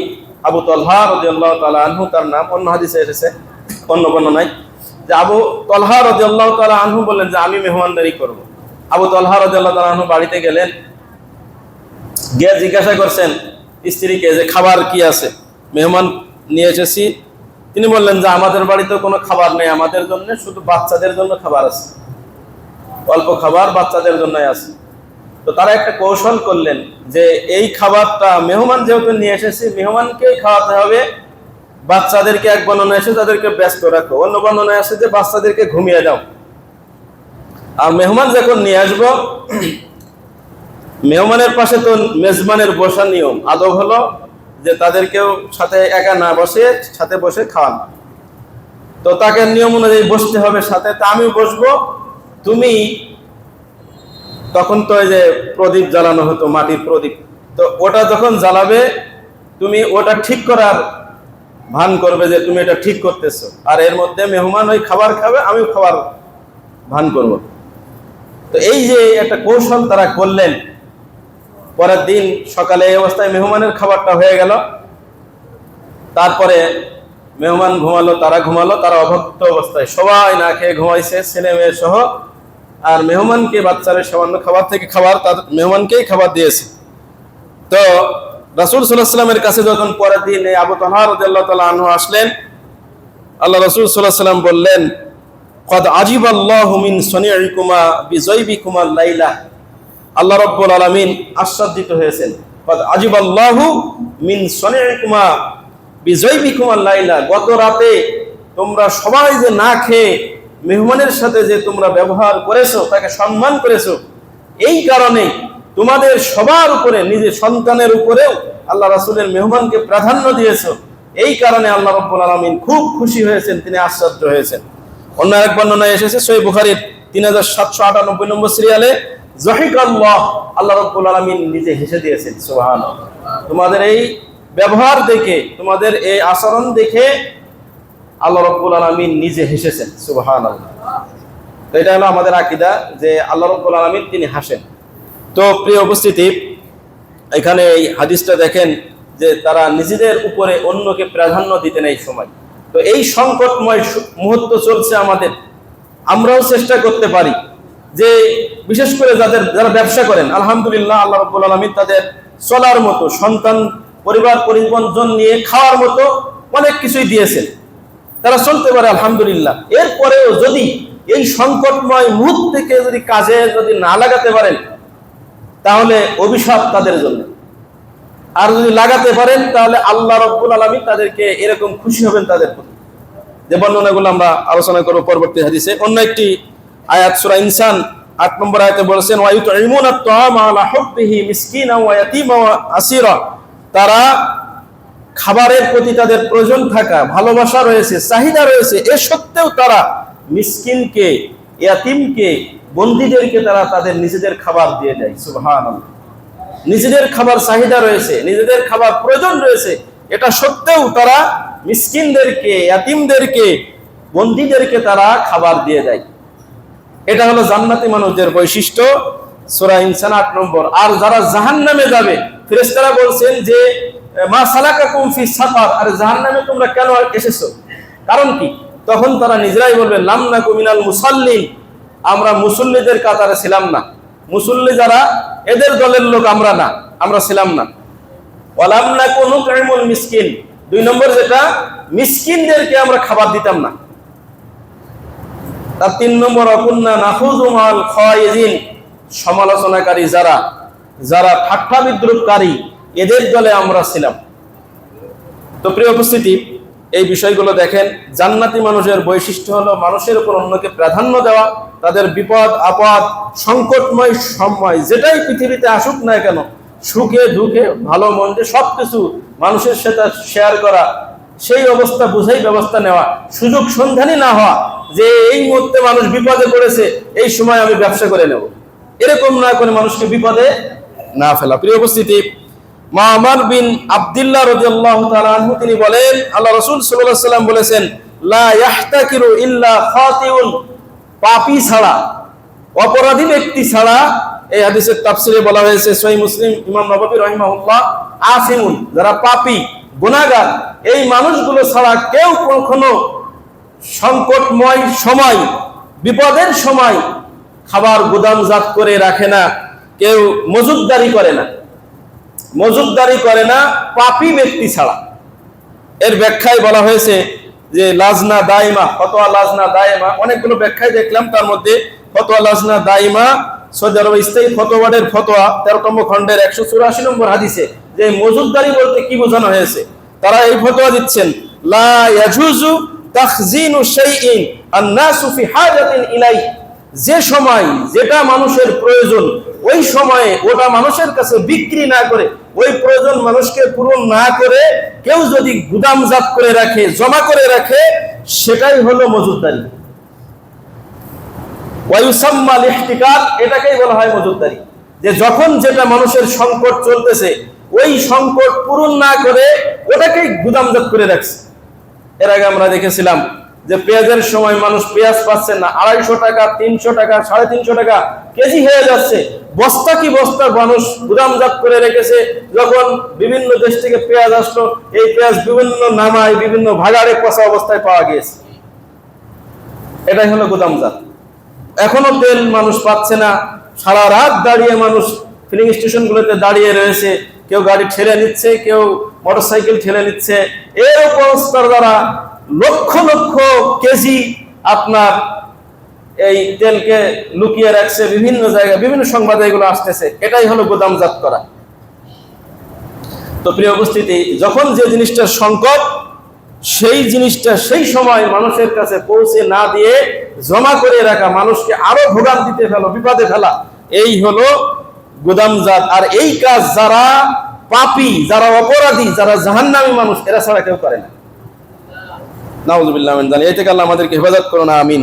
আবু তালহা রাদিয়াল্লাহু তাআলা আনহু, তার নাম, অন্য হাদিসে এসেছে, অন্য বর্ণনায়, যে আবু তালহা রাদিয়াল্লাহু তাআলা আনহু বললেন যে আমি মেহমানদারি করব। আবু তালহা রাদিয়াল্লাহু তাআলা আনহু বাড়িতে গেলেন, গিয়ে জিজ্ঞাসা করছেন স্ত্রীকে যে খাবার কি আছে, মেহমান নিয়ে এসেছি। তিনি বললেন যে আমাদের বাড়িতে কোনো খাবার নেই, আমাদের জন্য শুধু বাচ্চাদের জন্য খাবার আছে, অল্প খাবার বাচ্চাদের জন্যই আছে। তো তারা একটা কৌশল করলেন যে এই খাবারটা মেহমান যেহেতু নিয়ে এসেছি, মেহমানকেই খাওয়াতে হবে, বাচ্চাদেরকে, এক বর্ণনা এসে তাদেরকে ব্যস্ত রাখো, অন্য বর্ণনায় আসে যে বাচ্চাদেরকে ঘুমিয়ে দাও। আর মেহমান যখন নিয়ে আসবো, মেহমানের পাশে তো মেজবানের বসা নিয়ম, আদব হলো যে তাদেরকেও সাথে একা না বসে, সাথে বসে খাওয়ান। তো তাকে নিয়ম অনুযায়ী বসতে হবে সাথে। তা আমি বসবো, তুমি, তখন তো এই যে প্রদীপ জ্বালানো হতো, মাটির প্রদীপ, তো ওটা যখন জ্বালাবে তুমি ওটা ঠিক করার ভান করবে যে তুমি এটা ঠিক করতেছো, আর এর মধ্যে মেহমান ওই খাবার খাবে, আমিও খাবার ভান করব। তো এই যে একটা কৌশল তারা করলেন। পরের দিন সকালে এই অবস্থায় মেহমানের খাবারটা হয়ে গেল। তারপরে মেহমান ঘুমালো, তারা ঘুমালো, তারা অভুক্ত অবস্থায় সবাই না খেয়ে ঘুমাইছে, ছেলে মেয়ে সহ। আর মেহমানকে, বাচ্চাদের সামান্য খাবার থেকে খাবার তার মেহমানকেই খাবার দিয়েছে। তো রাসূল সাল্লাল্লাহু আলাইহি ওয়াসাল্লামের কাছে যখন পরের দিন এই আবু তালহা রাদিয়াল্লাহু তাআলা আনহু আসলেন, আল্লাহ রাসূল সাল্লাল্লাহু আলাইহি ওয়াসাল্লাম বললেন, ক্বাদ আজিবাল্লাহু মিন সানিইকুমা বিযাইবিকুমা লাইলা। আল্লাহ রাব্বুল আলামিন আশ্চর্যিত হয়েছেন। ক্বাদ আজিবাল্লাহু মিন সানিইকুমা বিযাইবিকুমা লাইলা, গত রাতে তোমরা সবাই যে না খেয়ে মেহমানের সাথে যে তোমরা ব্যবহার করেছো, তাকে সম্মান করেছো, এই কারণে তোমাদের সবার উপরে, নিজের সন্তানের উপরেও আল্লাহ রাসূলের মেহমানকে প্রাধান্য দিয়েছো। এই কারণে আল্লাহ রাব্বুল আলামিন খুব খুশি হয়েছেন, তিনি আশ্চর্য হয়েছেন। অন্য এক বর্ণনায় এসেছে সহিহ বুখারীর 3798 নম্বর সিরিয়ালে, যাহিকাল্লাহ, আল্লাহ রাব্বুল আলামিন নিজে হেসে দিয়েছেন। সুবহানাল্লাহ। তোমাদের এই ব্যবহার দেখে, তোমাদের এই আচরণ দেখে আল্লাহ রাব্বুল আলামিন নিজে হেসেছেন। সুবহানাল্লাহ। তো এটা হলো আমাদের আকীদা যে আল্লাহ রাব্বুল আলামিন তিনি হাসেন। তো প্রিয় উপস্থিতি, এখানে এই হাদিসটা দেখেন যে তারা নিজেদের উপরে অন্যকে প্রাধান্য দিতেন এই সময়। তো এই সংকটময় মুহূর্ত চলছে আমাদের, আমরাও চেষ্টা করতে পারি যে বিশেষ করে যারা ব্যবসা করেন, আলহামদুলিল্লাহ আল্লাহ রাব্বুল আলামিন তাদের চলার মতো, সন্তান, পরিবার পরিবর্তন নিয়ে খাওয়ার মতো অনেক কিছুই দিয়েছেন, তারা চলতে পারে আলহামদুলিল্লাহ। এরপরেও যদি এই সংকটময় মুহূর্তকে যদি কাজে যদি না লাগাতে পারেন, তাহলে অভিশাপ তাদের জন্য। আর যদি লাগাতে পারেন, তাহলে আল্লাহ রাব্বুল আলামিন তাদেরকে এরকম খুশি হবেন তাদের প্রতি, যে বর্ণনাগুলো আমরা আলোচনা করব পরবর্তী হাদিসে। অন্য একটি আয়াত সূরা ইনসান 8 নম্বর আয়াতে বলেছেন, ওয়া ইউতঈমুনা আত-তাআমা আলা হুব্বিহি মিসকিনান ওয়া ইয়াতীমান ওয়া আসীরা। তারা খাবারের প্রতি তাদের প্রয়োজন থাকা, ভালোবাসা রয়েছে, চাহিদা রয়েছে, এ সত্ত্বেও তারা মিসকিনকে, ইয়াতীমকে, বন্দীদেরকে তারা তাদের নিজেদের খাবার দিয়ে দেয়। সুবহানাল্লাহ। নিজেদের খাবার চাহিদা রয়েছে, নিজেদের খাবার প্রয়োজন রয়েছে, এটা সত্ত্বেও তারা মিসকিনদেরকে, ইয়াতীমদেরকে, বন্দীদেরকে তারা খাবার দিয়ে দেয়। এটা হলো জান্নাতি মানুষদের বৈশিষ্ট্য। সূরা ইনসান 8 নম্বর। আর যারা জাহান্নামে যাবে, ফেরেশতারা বলছেন যে মা সালাকাকুম ফি সাকার, আর জাহান্নামে তোমরা কেন এসেছো, কারণ কি? তখন তারা নিজেরাই বলবে লাম নাকু মিনাল মুসাল্লিন, আমরা মুসল্লিদের কাতারে ছিলাম না। মুসল্লি যারা, এদের দলের লোক আমরা না, আমরা ছিলাম না। ওয়ালাম নাকু নুতঈমুল মিসকিন, 2 নম্বর যেটা, মিসকিনদেরকে আমরা খাবার দিতাম না। তার 3 নম্বর, অকুন্না নাখুযু মাল খায়িজিন, সমালোচনাকারী যারা ঠাট্টা বিদ্রুপকারী, এদের দলে আমরা ছিলাম। তো প্রিয় উপস্থিতি, এই বিষয়গুলো দেখেন, জান্নাতি মানুষের বৈশিষ্ট্য হলো মানুষের উপর অন্যকে প্রাধান্য দেওয়া, তাদের বিপদ আপদ, সংকটময় সময় যেটাই পৃথিবীতে আসুক না কেন, সুখে দুঃখে ভালো মন্দে সবকিছু মানুষের সাথে শেয়ার করা, সেই অবস্থা বুঝাই ব্যবস্থা নেওয়া, সুযোগ সন্ধানী না হওয়া যে এই মুহূর্তে মানুষ বিপদে পড়েছে, এই সময় আমি ব্যবসা করে নেব, এরকম না করে মানুষকে বিপদে না ফেলা। প্রিয় উপস্থিতি, মামার বিন আব্দুল্লাহ রাদিয়াল্লাহু তাআলা আনহু তিনি বলেন, আল্লাহ রাসূল সাল্লাল্লাহু আলাইহি ওয়াসাল্লাম বলেছেন, লা ইয়াহতাকিরু ইল্লা খাতিউন, পাপী ছাড়া, অপরাধী ব্যক্তি ছাড়া, এই হাদিসের তাফসিরে বলা হয়েছে, সহিহ মুসলিম, ইমাম নববী রাহিমাহুল্লাহ, আসিমুন, যারা পাপী গুনাহগার, এই মানুষগুলো ছাড়া কেউ কখনো সংকটময় সময়, বিপদের সময় খাবার গুদামজাত করে রাখে না, কেউ মজুদদারি করে না, মজুদদারি করে না পাপী ব্যক্তি ছাড়া। এর ব্যাখ্যায় বলা হয়েছে যে লাজনা দাইমা, ফতোয়া লাজনা দাইমা, অনেকগুলো ব্যাখ্যায় দেখলাম, তার মধ্যে ফতোয়া লাজনা দাইমা সৌদি আরব স্থায়ী ফতোয়া বোর্ডের ফতোয়া 13তম খণ্ডের 184 নম্বর হাদিসে যে মজুদদারি বলতে কি বোঝানো হয়েছে, তারা এই ফতোয়া দিচ্ছেন, লা ইয়াজুজু তাখজিনু শাইইন আন-নাসু ফি হাজাতিন ইলাই, যে সময় যেটা মানুষের প্রয়োজন ওই সময়ে ওটা মানুষের কাছে বিক্রি না করে, ওই প্রয়োজন মানুষকে পূরণ না করে কেউ যদি গুদামজাত করে রাখে, জমা করে রাখে, সেটাই হলো মজুদদারি। ওয়ায়ুসাম্মাল ইহতিকার, এটাকেই বলা হয় মজুদদারি, যে যখন যেটা মানুষের সংকট চলতেছে ওই সংকট পূরণ না করে ওটাকেই গুদামজাত করে রাখছে। এর আগে আমরা দেখেছিলাম যে পেঁয়াজের সময় মানুষ পেঁয়াজ পাচ্ছে না, 250 টাকা, 300 টাকা, 350 টাকা কেজি হয়ে যাচ্ছে, বস্তা কি বস্তা মানুষ গুদামজাত করে রেখেছে। যখন বিভিন্ন দেশ থেকে পেঁয়াজ আসলো, এই পেঁয়াজ বিভিন্ন নামায়, বিভিন্ন ভাগাড়ে পচা অবস্থায় পাওয়া গিয়েছে, এটাই হলো গুদামজাত। এখনো তেল মানুষ পাচ্ছে না, সারা রাত দাঁড়িয়ে মানুষ ফিলিং স্টেশনগুলোতে দাঁড়িয়ে রয়েছে, কেউ গাড়ি ঠেলে নিচ্ছে, কেউ মোটরসাইকেল ঠেলে নিচ্ছে, এর অবস্থার দ্বারা লক্ষ লক্ষ কেজি আপনার এই তেলকে লুকিয়ে রাখছে বিভিন্ন জায়গায়, বিভিন্ন সংবাদে এগুলো আসতেছে, এটাই হলো গুদামজাত করা। তো প্রিয় উপস্থিতি, যখন যে জিনিসটার সংকট, সেই জিনিসটা সেই সময় মানুষের কাছে পৌঁছে না দিয়ে জমা করে রাখা, মানুষকে আরো ভোগান্তিতে ফেলা, বিপদে ফেলা, এই হলো গুদামজাত। আর এই কাজ যারা পাপী, যারা অপরাধী, যারা জাহান্নামী মানুষ, এরা ছাড়া কেউ করে না। নাউযুবিল্লাহ মিন যালিক, এই থেকে আল্লাহ আমাদেরকে হেফাজত করুন, আমিন।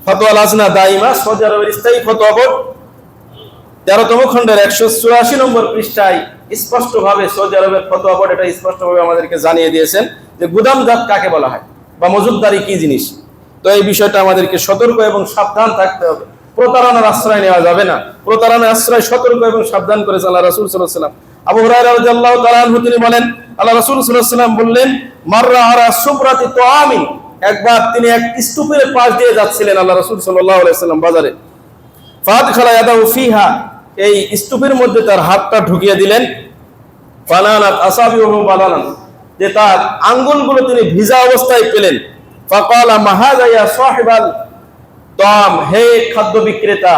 ফতোয়া লাজনা দাইমা, সৌদি আরবের স্থায়ী ফতোয়া বোর্ড 13তম খণ্ডের 184 নম্বর পৃষ্ঠায় স্পষ্টভাবে সৌদি আরবের ফতোয়া বোর্ড এটা স্পষ্টভাবে আমাদেরকে জানিয়ে দিয়েছেন যে গুদামজাত কাকে বলা হয় বা মজুদদারি কি জিনিস। তো এই বিষয়টা আমাদেরকে সতর্ক এবং সাবধান থাকতে হবে। প্রতারণার আশ্রয় নেওয়া যাবে না। প্রতারণার আশ্রয় সতর্ক এবং সাবধান করেছেন আল্লাহ রাসূল সাল্লাল্লাহু আলাইহি ওয়াসাল্লাম। আবু হুরায়রা রাদিয়াল্লাহু তাআলা আনহু তিনি বলেন, আল্লাহ রাসূল সাল্লাল্লাহু আলাইহি ওয়াসাল্লাম বললেন, মাররা আলা সুবরাতি তুআমিন, একবার তিনি এক স্তূপের পাশ দিয়ে যাচ্ছিলেন আল্লাহ রাসূল সাল্লাল্লাহু আলাইহি ওয়াসাল্লাম বাজারে। ফাদখালা ইয়াদাহু ফিহা, এই স্তূপের মধ্যে তার হাতটা ঢুকিয়ে দিলেন। ফানানাত আসাবিহু বালানান, যে তার আঙ্গুলগুলো তিনি ভিজা অবস্থায় পেলেন। ফাকালা মাহাযা ইয়া সাহিবাল তাম, হে খাদ্য বিক্রেতা,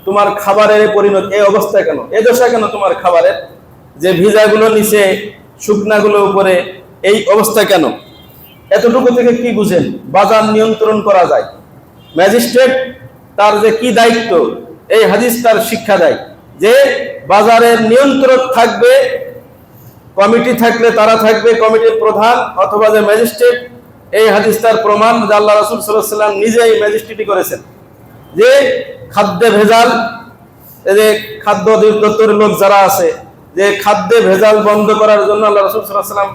তোমার খাবারের পরিণতি এই অবস্থা কেন, এই দশা কেন তোমার খাবারের, যে ভিজাগুলো নিচে শুকনাগুলো উপরে, এই অবস্থা কেন? এতটুকু থেকে কি বুঝেন? বাজার নিয়ন্ত্রণ করা যায়, ম্যাজিস্ট্রেট তার যে কি দায়িত্ব, এই হাদিস তার শিক্ষা দেয় যে বাজারের নিয়ন্ত্রক থাকবে, কমিটি থাকলে তারা থাকবে, কমিটির প্রধান অথবা যে ম্যাজিস্ট্রেট। এই হাদিস তার প্রমাণ যে আল্লাহ রাসূল সাল্লাল্লাহু আলাইহি ওয়াসাল্লাম নিজেই ম্যাজিস্ট্রেটি করেছেন, যে খাদ্যে ভেজাল, যে খাদ্য অধিদপ্তরের লোক যারা আছে, যে খাদ্যে ভেজাল বন্ধ করার জন্য আল্লাহ রাসূল সাল্লাল্লাহু আলাইহি ওয়াসাল্লাম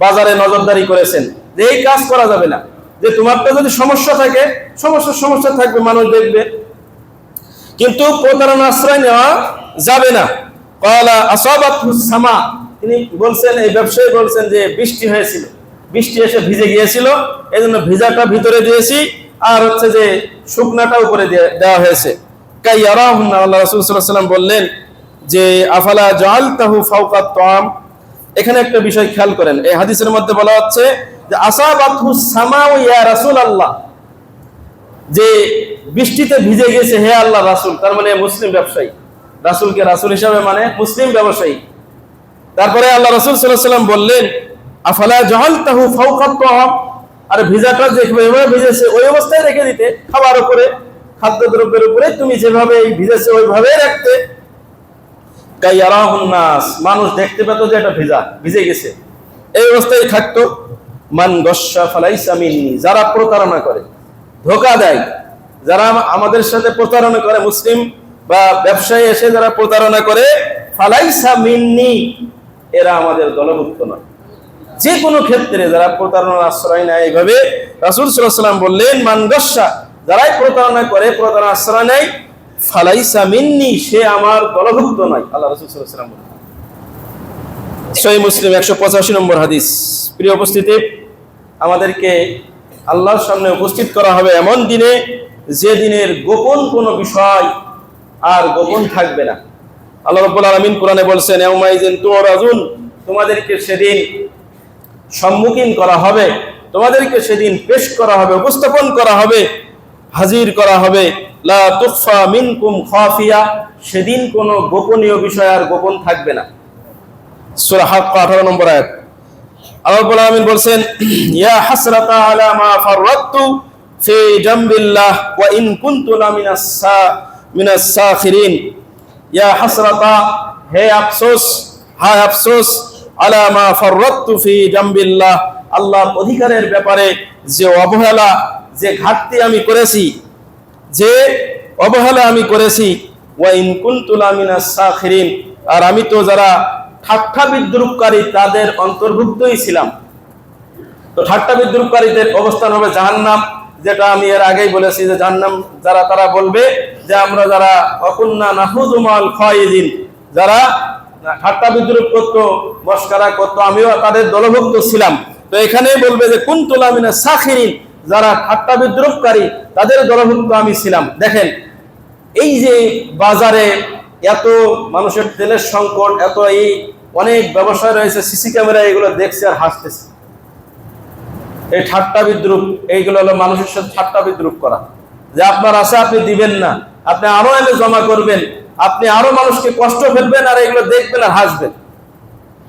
বাজারে নজরদারি করেছেন যে এই কাজ করা যাবে না, যে তোমারটা যদি সমস্যা থাকে, সমস্যা থাকবে, মানুষ দেখবে, কিন্তু প্রতারণার আশ্রয় নেওয়া যাবে না। ক্বালা আসাবাতুস সামা, তিনি বলছেন, এই ব্যবসায়ী বলছেন যে বৃষ্টি হয়েছিল, বৃষ্টি এসে ভিজে গিয়েছিল, এই জন্য ভিজাটা ভিতরে দিয়েছি, আর হচ্ছে যে শুকনাটা উপরে দেওয়া হয়েছে। কাই ইয়ারাহুন্না, আল্লাহ রাসূল সাল্লাল্লাহু আলাইহি ওয়াসাল্লাম বললেন যে আফালা জাআলতাহু ফাওকা তাম। এখানে একটা বিষয় খেয়াল করেন, এই হাদিসের মধ্যে বলা হচ্ছে যে আসাবাতুস সামাউ ইয়া রাসূলুল্লাহ, যে বৃষ্টিতে ভিজে গেছে হে আল্লাহ রাসূল, তার মানে মুসলিম ব্যবসায়ী, রাসূলকে রাসূল হিসাবে মানে মুসলিম ব্যবসায়ী। তারপরে আল্লাহ রাসূল সাল্লাল্লাহু আলাইহি ওয়াসাল্লাম বললেন আফালা জাআলতাহু ফাওকা তাম, আর ভিজাটা যেভাবে ভিজেছে ওই অবস্থায় রেখে দিতে, খাবার উপরে, খাদ্যদ্রব্যের উপরে তুমি যেভাবে ভিজেছে ওইভাবেই রাখতে। কাইয়ারাহুন নাস, মানুষ দেখতে পেত যে এটা ভিজে গেছে, এই অবস্থায় থাকতো। মান গস্যা ফালাইসা মিন্নি, যারা প্রতারণা করে, ধোঁকা দেয়, যারা আমাদের সাথে প্রতারণা করে, মুসলিম বা ব্যবসায়ী এসে যারা প্রতারণা করে, ফালাইসা মিন্নি, এরা আমাদের দলভুক্ত নয়। যে কোনো ক্ষেত্রে যারা প্রতারণার আশ্রয় নেয়, এইভাবে রাসূল সাল্লাল্লাহু আলাইহি ওয়াসাল্লাম বললেন, মান গস্যা, যারাই প্রতারণা করে, প্রতারণার আশ্রয় নেয়, ফালাইসা মিন্নি, সে আমার দলভুক্ত নয়। আল্লাহ রাসূল সাল্লাল্লাহু আলাইহি ওয়াসাল্লাম বলেন। সহিহ মুসলিম 185 নম্বর হাদিস। প্রিয় উপস্থিতি, আমাদেরকে আল্লাহর সামনে উপস্থিত করা হবে এমন দিনে, যে দিনের গোপন কোনো বিষয় আর গোপন থাকবে না। আল্লাহ রাব্বুল আলামিন কোরআনে বলছেন, ইয়াউমাইযিন তুরাজুন, তোমাদেরকে সেদিন সম্মুখীন করা হবে, তোমাদেরকে সেদিন পেশ করা হবে, উপস্থাপন করা হবে, হাজির করা হবে। লা তুখফা মিনকুম খাফিয়া, সেদিন কোনো গোপনীয় বিষয় আর গোপন থাকবে না। সূরা হাক্কা 18 নম্বর আয়াত। আল্লাহ রাব্বুল আলামিন বলছেন, ইয়া হাসরাতা আলা মা ফাররাতু ফি জামবিল্লাহ ওয়া ইন কুনতু মিনাস সাখিরিন। ইয়া হাসরাতা, হে আফসোস, হায় আফসোস, আলা মা ফাররাতু ফি জামবিল্লাহ, আল্লাহর অধিকারের ব্যাপারে যে অবহেলা, যে ঘাটতি আমি করেছি, যে অবহেলা আমি করেছি। ওয়া ইন কুনতু মিনাস সাখিরিন, আর আমি তো যারা ঠাট্টা বিদ্রুপকারী তাদের অন্তর্ভুক্তই ছিলাম। তো ঠাট্টা বিদ্রুপকারীদের অবস্থান হবে জাহান্নাম, যেটা আমি এর আগেই বলেছি যে জাহান্নাম যারা, তারা বলবে যে আমরা যারা অকুন্না নাহুযু মাল খায়িদিন, যারা ঠাট্টা বিদ্রুপ করতো, মস্করা করতো, আমিও তাদের দলভুক্ত ছিলাম। তো এখানেই বলবে যে কুনতু মিনাস সাখিরিন, যারা ঠাট্টা বিদ্রুপকারী তাদের দলভুক্ত আমি ছিলাম। দেখেন, এই যে বাজারে এত মানুষের তেলের সংকট, এত এই অনেক ব্যবসায় রয়েছে, সিসি ক্যামেরা, এগুলো দেখছে আর হাসতেছে। এই ঠাট্টা বিদ্রুপ, এইগুলো হলো মানুষের সাথে ঠাট্টা বিদ্রুপ করা, যে আপনার আশা আপনি দিবেন না, আপনি আরো এনে জমা করবেন, আপনি আরো মানুষকে কষ্ট ফেলবেন, আর এগুলো দেখবেন আর হাসবেন।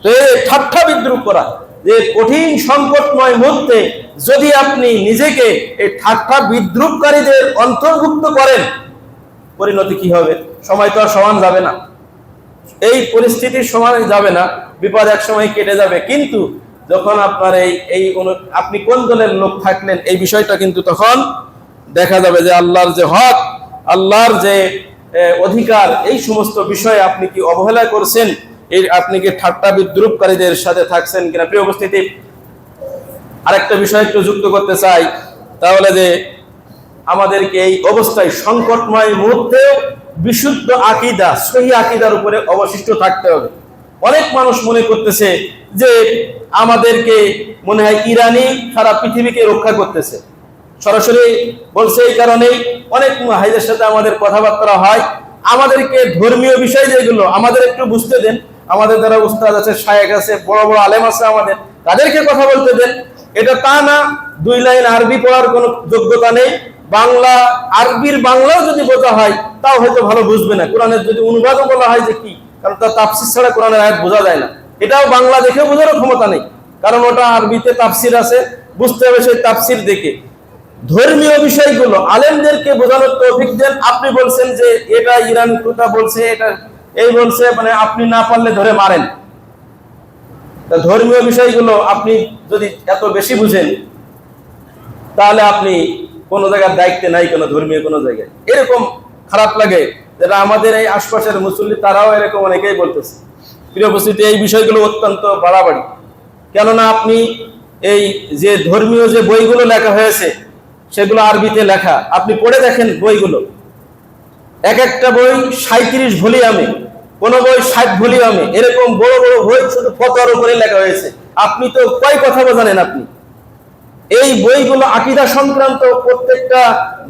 তো এই ঠাট্টা বিদ্রুপ করা, যে কঠিন সংকটময় মুহূর্তে যদি আপনি নিজেকে এই ঠাট্টা বিদ্রুপকারীদের অন্তর্ভুক্ত করেন, পরিণতি কি হবে? সময় তো আর সমান যাবে না, এই পরিস্থিতির সমান যাবে না, বিপদ এক সময় কেটে যাবে। কিন্তু যখন আপনার আপনি কোন দলের লোক থাকলেন, এই বিষয়টা কিন্তু তখন দেখা যাবে যে আল্লাহর যে হক, আল্লাহর যে অধিকার, এই সমস্ত বিষয়ে আপনি কি অবহেলা করছেন, আপনি কি ঠাট্টা বিদ্রুপকারীদের সাথে থাকছেন কিনা। প্রিয় উপস্থিতি, আরেকটা বিষয় একটু যুক্ত করতে চাই, তাহলে যে আমাদেরকে এই অবস্থায় সংকটময় মুহূর্তে বিশুদ্ধ আকীদা, সহি আকীদার উপরে অবশিষ্ট থাকতে হবে। অনেক মানুষ মনে করতেছে যে আমাদেরকে মনে হয় ইরানি সারা পৃথিবীকে রক্ষা করতেছে, সরাসরি বলছে। এই কারণেই অনেক মুহাদ্দিসের সাথে আমাদের কথাবার্তা হয়, আমাদেরকে ধর্মীয় বিষয় যেগুলো আমাদের একটু বুঝতে দেন, আমাদের যারা উস্তাদ আছে, শায়েখ আছে, বড় বড় আলেম আছে, আমাদের তাদেরকে কথা বলতে দেন। এটা তা না, 2 লাইন আরবি পড়ার কোনো যোগ্যতা নেই, বাংলা আরবির বাংলাও যদি বোঝা হয় তাও হয়তো ভালো বুঝবে না। কোরআনের যদি অনুবাদও বলা হয় যে কি, কারণ তার তাফসীর ছাড়া কোরআনের আয়াত বোঝা যায় না, এটাও বাংলা দেখে বোঝারও ক্ষমতা নেই, কারণ ওটা আরবিতে তাফসীর আছে, বুঝতে হবে সেই তাফসীর দেখে। ধর্মীয় বিষয়গুলো আলেমদেরকে বোঝানোর তৌফিক দেন। আপনি বলছেন যে এটা ইরান কথা বলছে, এটা এই বলছে, মানে আপনি না পারলে ধরে মারেন। তা ধর্মীয় বিষয়গুলো আপনি যদি এত বেশি বুঝেন, তাহলে আপনি কোনো জায়গার দায়িত্বে নাই, কোনো ধর্মীয় কোনো জায়গায়। এরকম খারাপ লাগে, যেটা আমাদের এই আশপাশের মুসল্লি তারাও এরকম অনেকেই বলতেছে। প্রিয় উপস্থিতি, এই বিষয়গুলো অত্যন্ত বাড়াবাড়ি। কেননা আপনি এই যে ধর্মীয় যে বইগুলো লেখা হয়েছে, সেগুলো আরবিতে লেখা, আপনি পড়ে দেখেন বইগুলো, এক একটা বই 37 ভলিউমে, কোনো বই 60 ভলিউমে, এরকম বড় বড় বই শুধু ফতোয়ার উপরে লেখা হয়েছে। আপনি তো কয় কথা জানেন? আপনি এই বইগুলো আকীদা সংক্রান্ত প্রত্যেকটা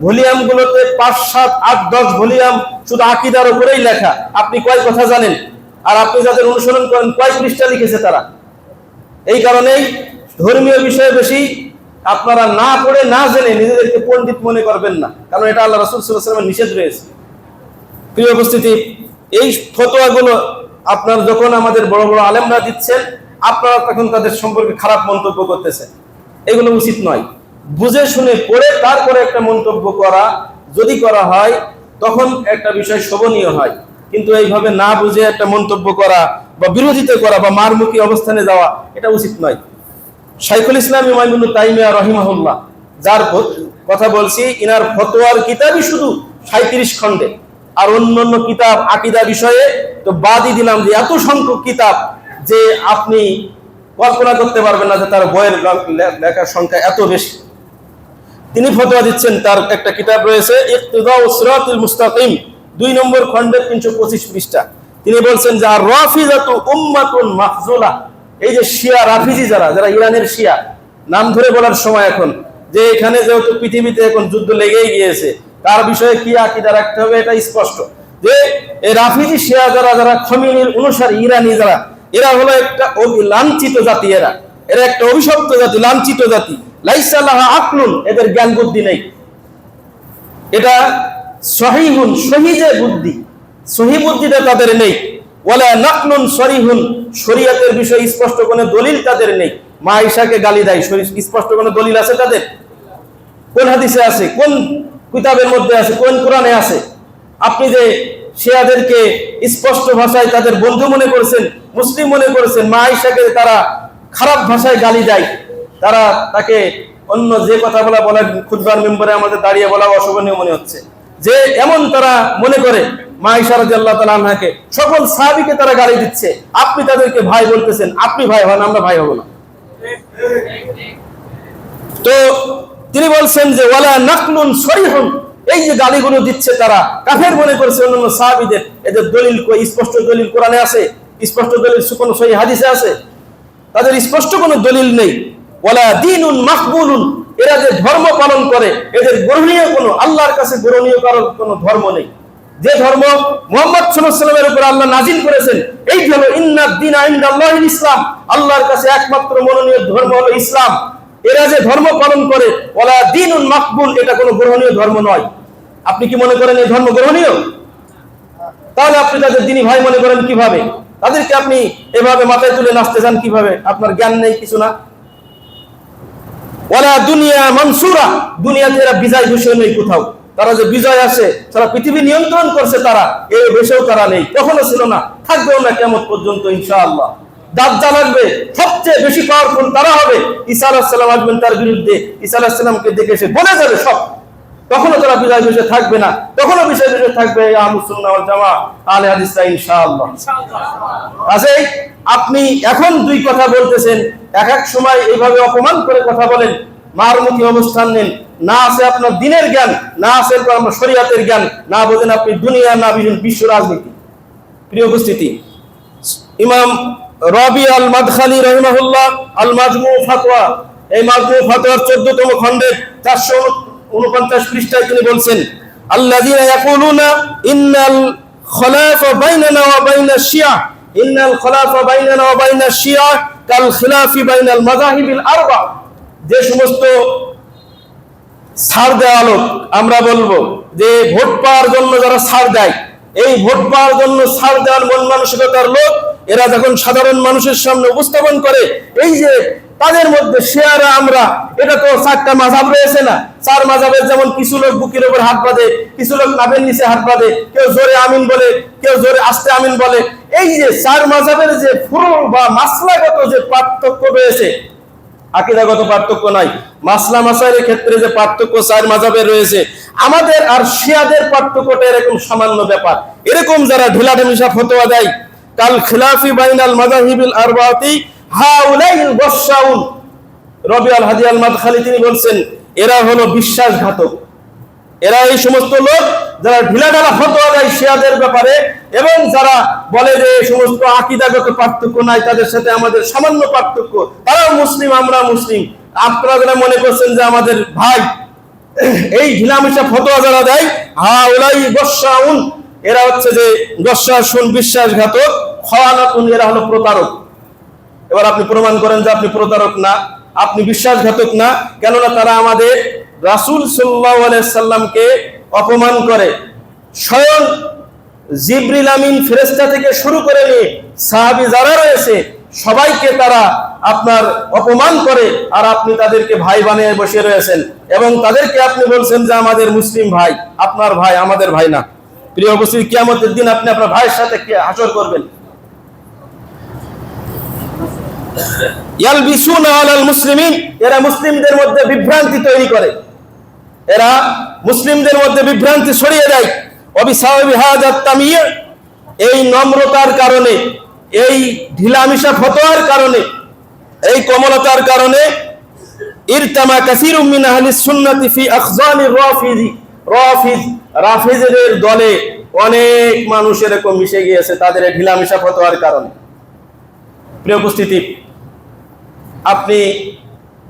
ভলিউম গুলোতে 5, 7, 8, 10 ভলিউম শুধু আকীদার উপরেই লেখা। আপনি কয় কথা জানেন? আর আপনি যাদের অনুসরণ করেন কয় পৃষ্ঠা লিখেছে তারা? এই কারণেই ধর্মীয় বিষয়ে বেশি আপনারা না পড়ে না জেনে নিজেদেরকে পণ্ডিত মনে করবেন না, কারণ এটা আল্লাহ রাসূল সাল্লাল্লাহু আলাইহি ওয়াসাল্লামের নিষেধ রয়েছে। প্রিয় উপস্থিতি, এই ফতোয়াগুলো আপনার যখন আমাদের বড় বড় আলেমরা দিচ্ছেন, আপনারা তখন তাদের সম্পর্কে খারাপ মন্তব্য করতেছেন। এগুলো উচিত নয়। বুঝে শুনে পড়ে তারপরে একটা মন্তব্য করা যদি করা হয়, তখন একটা বিষয় শোভনীয় হয়। কিন্তু এইভাবে না বুঝে একটা মন্তব্য করা বা বিরোধিতা করা বা মারমুখী অবস্থানে যাওয়া এটা উচিত নয়। শাইখুল ইসলাম ইমাম ইবনে তাইমিয়া রাহিমাহুল্লাহ, যার কথা বলছি, ইনার ফতোয়ার কিতাবই শুধু 37 খণ্ডে, আর অন্যান্য কিতাব আকীদা বিষয়ে তো বাদই দিলাম যে এত সংখ্যক কিতাব যে আপনি কল্পনা করতে পারবেন না যে তার বইয়ের লেখার সংখ্যা এত বেশি। তিনি ফতোয়া দিচ্ছেন, তার একটা কিতাব রয়েছে ইক্তিদাউ সিরাতুল মুস্তাকিম, 2 নম্বর খণ্ডের 325 পৃষ্ঠা। তিনি বলছেন যে আর রাফিজাতু উম্মাতুন মাহজুলা, এই যে শিয়া রাফিজি যারা ইরানের শিয়া, নাম ধরে বলার সময় এখন, যে এখানে যেহেতু পৃথিবীতে এখন যুদ্ধ লেগেই গিয়েছে, তার বিষয়ে কি আকীদা রাখতে হবে এটা স্পষ্ট, যে এই রাফিজি শিয়া যারা খমিনির অনুসারী ইরানি যারা, এরা হলো একটা লাঞ্ছিত জাতি, এরা একটা অভিশপ্ত জাতি, লাঞ্ছিত জাতি। লাইসা লাহা আকলুন, এদের জ্ঞান বুদ্ধি নেই। এটা সহিহুন, সহি যে বুদ্ধি, সহি বুদ্ধিটা তাদের নেই। ওয়ালা নাকলুন সরিহুন, শরীয়তের বিষয়ে স্পষ্ট কোনো দলিল তাদের নেই। মা আয়েশাকে গালি দেয়, স্পষ্ট কোনো দলিল আছে তাদের? কোন হাদিসে আছে? কোন কিতাবের মধ্যে আছে? কোন কোরআনে আছে? আপনি যে শিয়াদেরকে স্পষ্ট ভাষায় তাদের বন্ধু মনে করেছেন, মুসলিম মনে করেছেন, মা আয়েশাকে তারা খারাপ ভাষায় গালি দেয়, তারা তাকে অন্য যে কথা বলা খুতবার মেম্বারে আমাদের দাঁড়িয়ে বলা অশোভনীয় মনে হচ্ছে, যে এমন তারা মনে করে মা আয়েশা রাদিয়াল্লাহু তাআলা আনহাকে, সকল সাহাবীকে তারা গালি দিচ্ছে, আপনি তাদেরকে ভাই বলতেছেন, আপনি ভাই হন, আমরা ভাই হব না। তো তিনি বলছেন যে ওয়ালা নাকলুন সরিহুন, এই যে গালিগুলো দিচ্ছে তারা কাফের মনে করছে অন্যান্য সাহাবীদের, এদের দলিল কই? স্পষ্ট দলিল কোরআনে আছে? স্পষ্ট দলিল কোন সহিহ হাদিসে আছে? তাদের স্পষ্ট কোনো দলিল নেই। ওয়ালা দীনুন মাকবুলুন, এরা যে ধর্ম পালন করে এদের গ্রহণীয় কোনো, আল্লাহর কাছে গ্রহণীয় কোনো ধর্ম নেই। যে ধর্ম মুহাম্মদ সাল্লাল্লাহু আলাইহি ওয়াসাল্লামের উপর আল্লাহ নাজিল করেছেন, এই হলো ইন্নাদ দীনা ইনদাল্লাহিল ইসলাম, আল্লাহর কাছে একমাত্র মনোনীত ধর্ম হলো ইসলাম। এরা যে ধর্ম পালন করে, ওয়ালা দীনুন মাকবুল, এটা কোনো গ্রহণীয় ধর্ম নয়। আপনি কি মনে করেন এই ধর্ম গ্রহণীয়? তাহলে আপনি তাদের দ্বীনি ভাই মনে করেন কিভাবে? তাদেরকে আপনি এভাবে মাথায় তুলে নাচতে চান কিভাবে? আপনার জ্ঞান নেই কিছু না। ওয়ালা দুনিয়া মানসুরা, দুনিয়াতে এরা বিজয় ঘোষণা নেই কোথাও। তারা যে বিজয় আসে, সারা পৃথিবী নিয়ন্ত্রণ করছে, তারা এই দেশেও তারা নেই, কখনো ছিল না, থাকবেও না কিয়ামত পর্যন্ত ইনশাআল্লাহ। দাজ্জাল আসবে, সবচেয়ে বেশি পাওয়ারফুল তারা হবে। ঈসা আলাইহিস সালাম আসবেন তার বিরুদ্ধে, ঈসা আলাইহিস সালামকে দেখে সে বলে যাবে সব, তখনও তারা বিজয় ঘোষে থাকবে না, তখনও বিজয় ঘোষে থাকবে আহলুস সুন্নাহ ওয়াল জামাআহ আহলে হাদিসরা ইনশাআল্লাহ। আছে আপনি এখন দুই কথা বলতেছেন, এক এক সময় এইভাবে অপমান করে কথা বলেন, মারমুখী অবস্থান নেন, না আছে আপনার দ্বীনের জ্ঞান, না আছে আপনার শরীয়তের জ্ঞান, না বোঝেন আপনি দুনিয়া, না বুঝেন বিশ্ব রাজনীতি। প্রিয় উপস্থিতি, ইমাম রাবি আল মাদখালি রাহিমাহুল্লাহ আল মাজমু ফাতওয়া, এই মাজমু ফাতওয়ার 14তম খণ্ডের 449 পৃষ্ঠায় তিনি বলছেন, আল্লাযীনা ইয়াকুলুনা ইন্নাল খলাফা বাইনানা ওয়া বাইনাশ শিয়া, ইন্নাল খলাফা বাইনানা ওয়া বাইনাশ শিয়া কাল খিলাফি বাইনাল মাযাহিবিল আরবা। যে সমস্ত ছাড় দেওয়া লোক, আমরা বলবো যে ভোট পাওয়ার জন্য যারা ছাড় দেয়, এই ভোট পাওয়ার জন্য ছাড় দেওয়ার মন মানসিকতার লোক, এরা যখন সাধারণ মানুষের সামনে উপস্থাপন করে এই যে তাদের মধ্যে শিয়ারা আমরা, এটা তো 4টা মাযহাব রয়েছে না, 4 মাযহাবের যেমন কিছু লোক বুকের উপর হাত বাঁধে, কিছু লোক নাভের নিচে হাত বাঁধে, কেউ জোরে আমিন বলে, কেউ জোরে আস্তে আমিন বলে। এই যে 4 মাযহাবের যে ফুরু বা মাসলাগত যে পার্থক্য রয়েছে, আকীদাগত পার্থক্য নাই, মাসলা মাসাইলের ক্ষেত্রে যে পার্থক্য 4 মাযহাবের রয়েছে, আমাদের আর শিয়াদের পার্থক্যটা এরকম সামান্য ব্যাপার। এরকম যারা ঢিলাঢালিসা ফতোয়া দেয়, কাল খিলাফি বাইনাল মাযাহিবিল আরবাতি হাউলাইল গাশশাউন, রবি আল হাদি আল মাদখালি তিনি বলছেন, এরা হলো বিশ্বাসঘাতক। এরা এই সমস্ত লোক যারা ঢিলাঢালা ফতোয়া দেয় শিয়াদের ব্যাপারে, এবং যারা বলে যে এই সমস্ত আকীদাগত পার্থক্য নাই, তাদের সাথে আমাদের সামান্য পার্থক্য, তারাও মুসলিম, আমরা মুসলিম, আপনারা যারা মনে করছেন যে আমাদের ভাই, এই ঢিলামিশা ফতোয়া যারা দেয়, হাউলাই গাশশাউন, এরা হচ্ছে যে গাশশাশুন, বিশ্বাসঘাতক, খাওয়ানাতুন, এরা হলো প্রতারক। এবার আপনি প্রমাণ করেন যে আপনি প্রতারক না, আপনি বিশ্বাসঘাতক না, কেননা তারা আমাদের রাসূল সাল্লাল্লাহু আলাইহি সাল্লামকে অপমান করে। স্বয়ং জিবরিল আমিন ফেরেশতা থেকে শুরু করে নিয়ে সাহাবী যারা রয়েছে সবাইকে তারা আপনার অপমান করে, আর আপনি তাদেরকে ভাই বানিয়ে বসে রয়েছেন, এবং তাদেরকে আপনি বলছেন যে আমাদের মুসলিম ভাই, আপনার ভাই, আমাদের ভাই না। প্রিয় উপস্থিতি, কিয়ামতের দিন আপনি আপনার ভাইয়ের সাথে হাসর করবেন। ইয়ালবিসুনা আলাল মুসলিমিন, এরা মুসলিমদের মধ্যে বিভ্রান্তি তৈরি করে, এরা মুসলিমদের মধ্যে বিভ্রান্তি ছড়িয়ে দেয়। ওয়াবিসাওয়াবি হাযাত তামিয়, এই নম্রতার কারণে, এই ঢিলামিশা ফতোয়ার কারণে, এই কোমলতার কারণে ইরতামা কাসীরুম মিন আহলিস সুন্নাতি ফি আখজানির রাফিজদের দলে অনেক মানুষ এরকম মিশে গিয়েছে তাদের ঢিলামিশা ফতোয়ার কারণে। প্রিয় উপস্থিতি, আপনি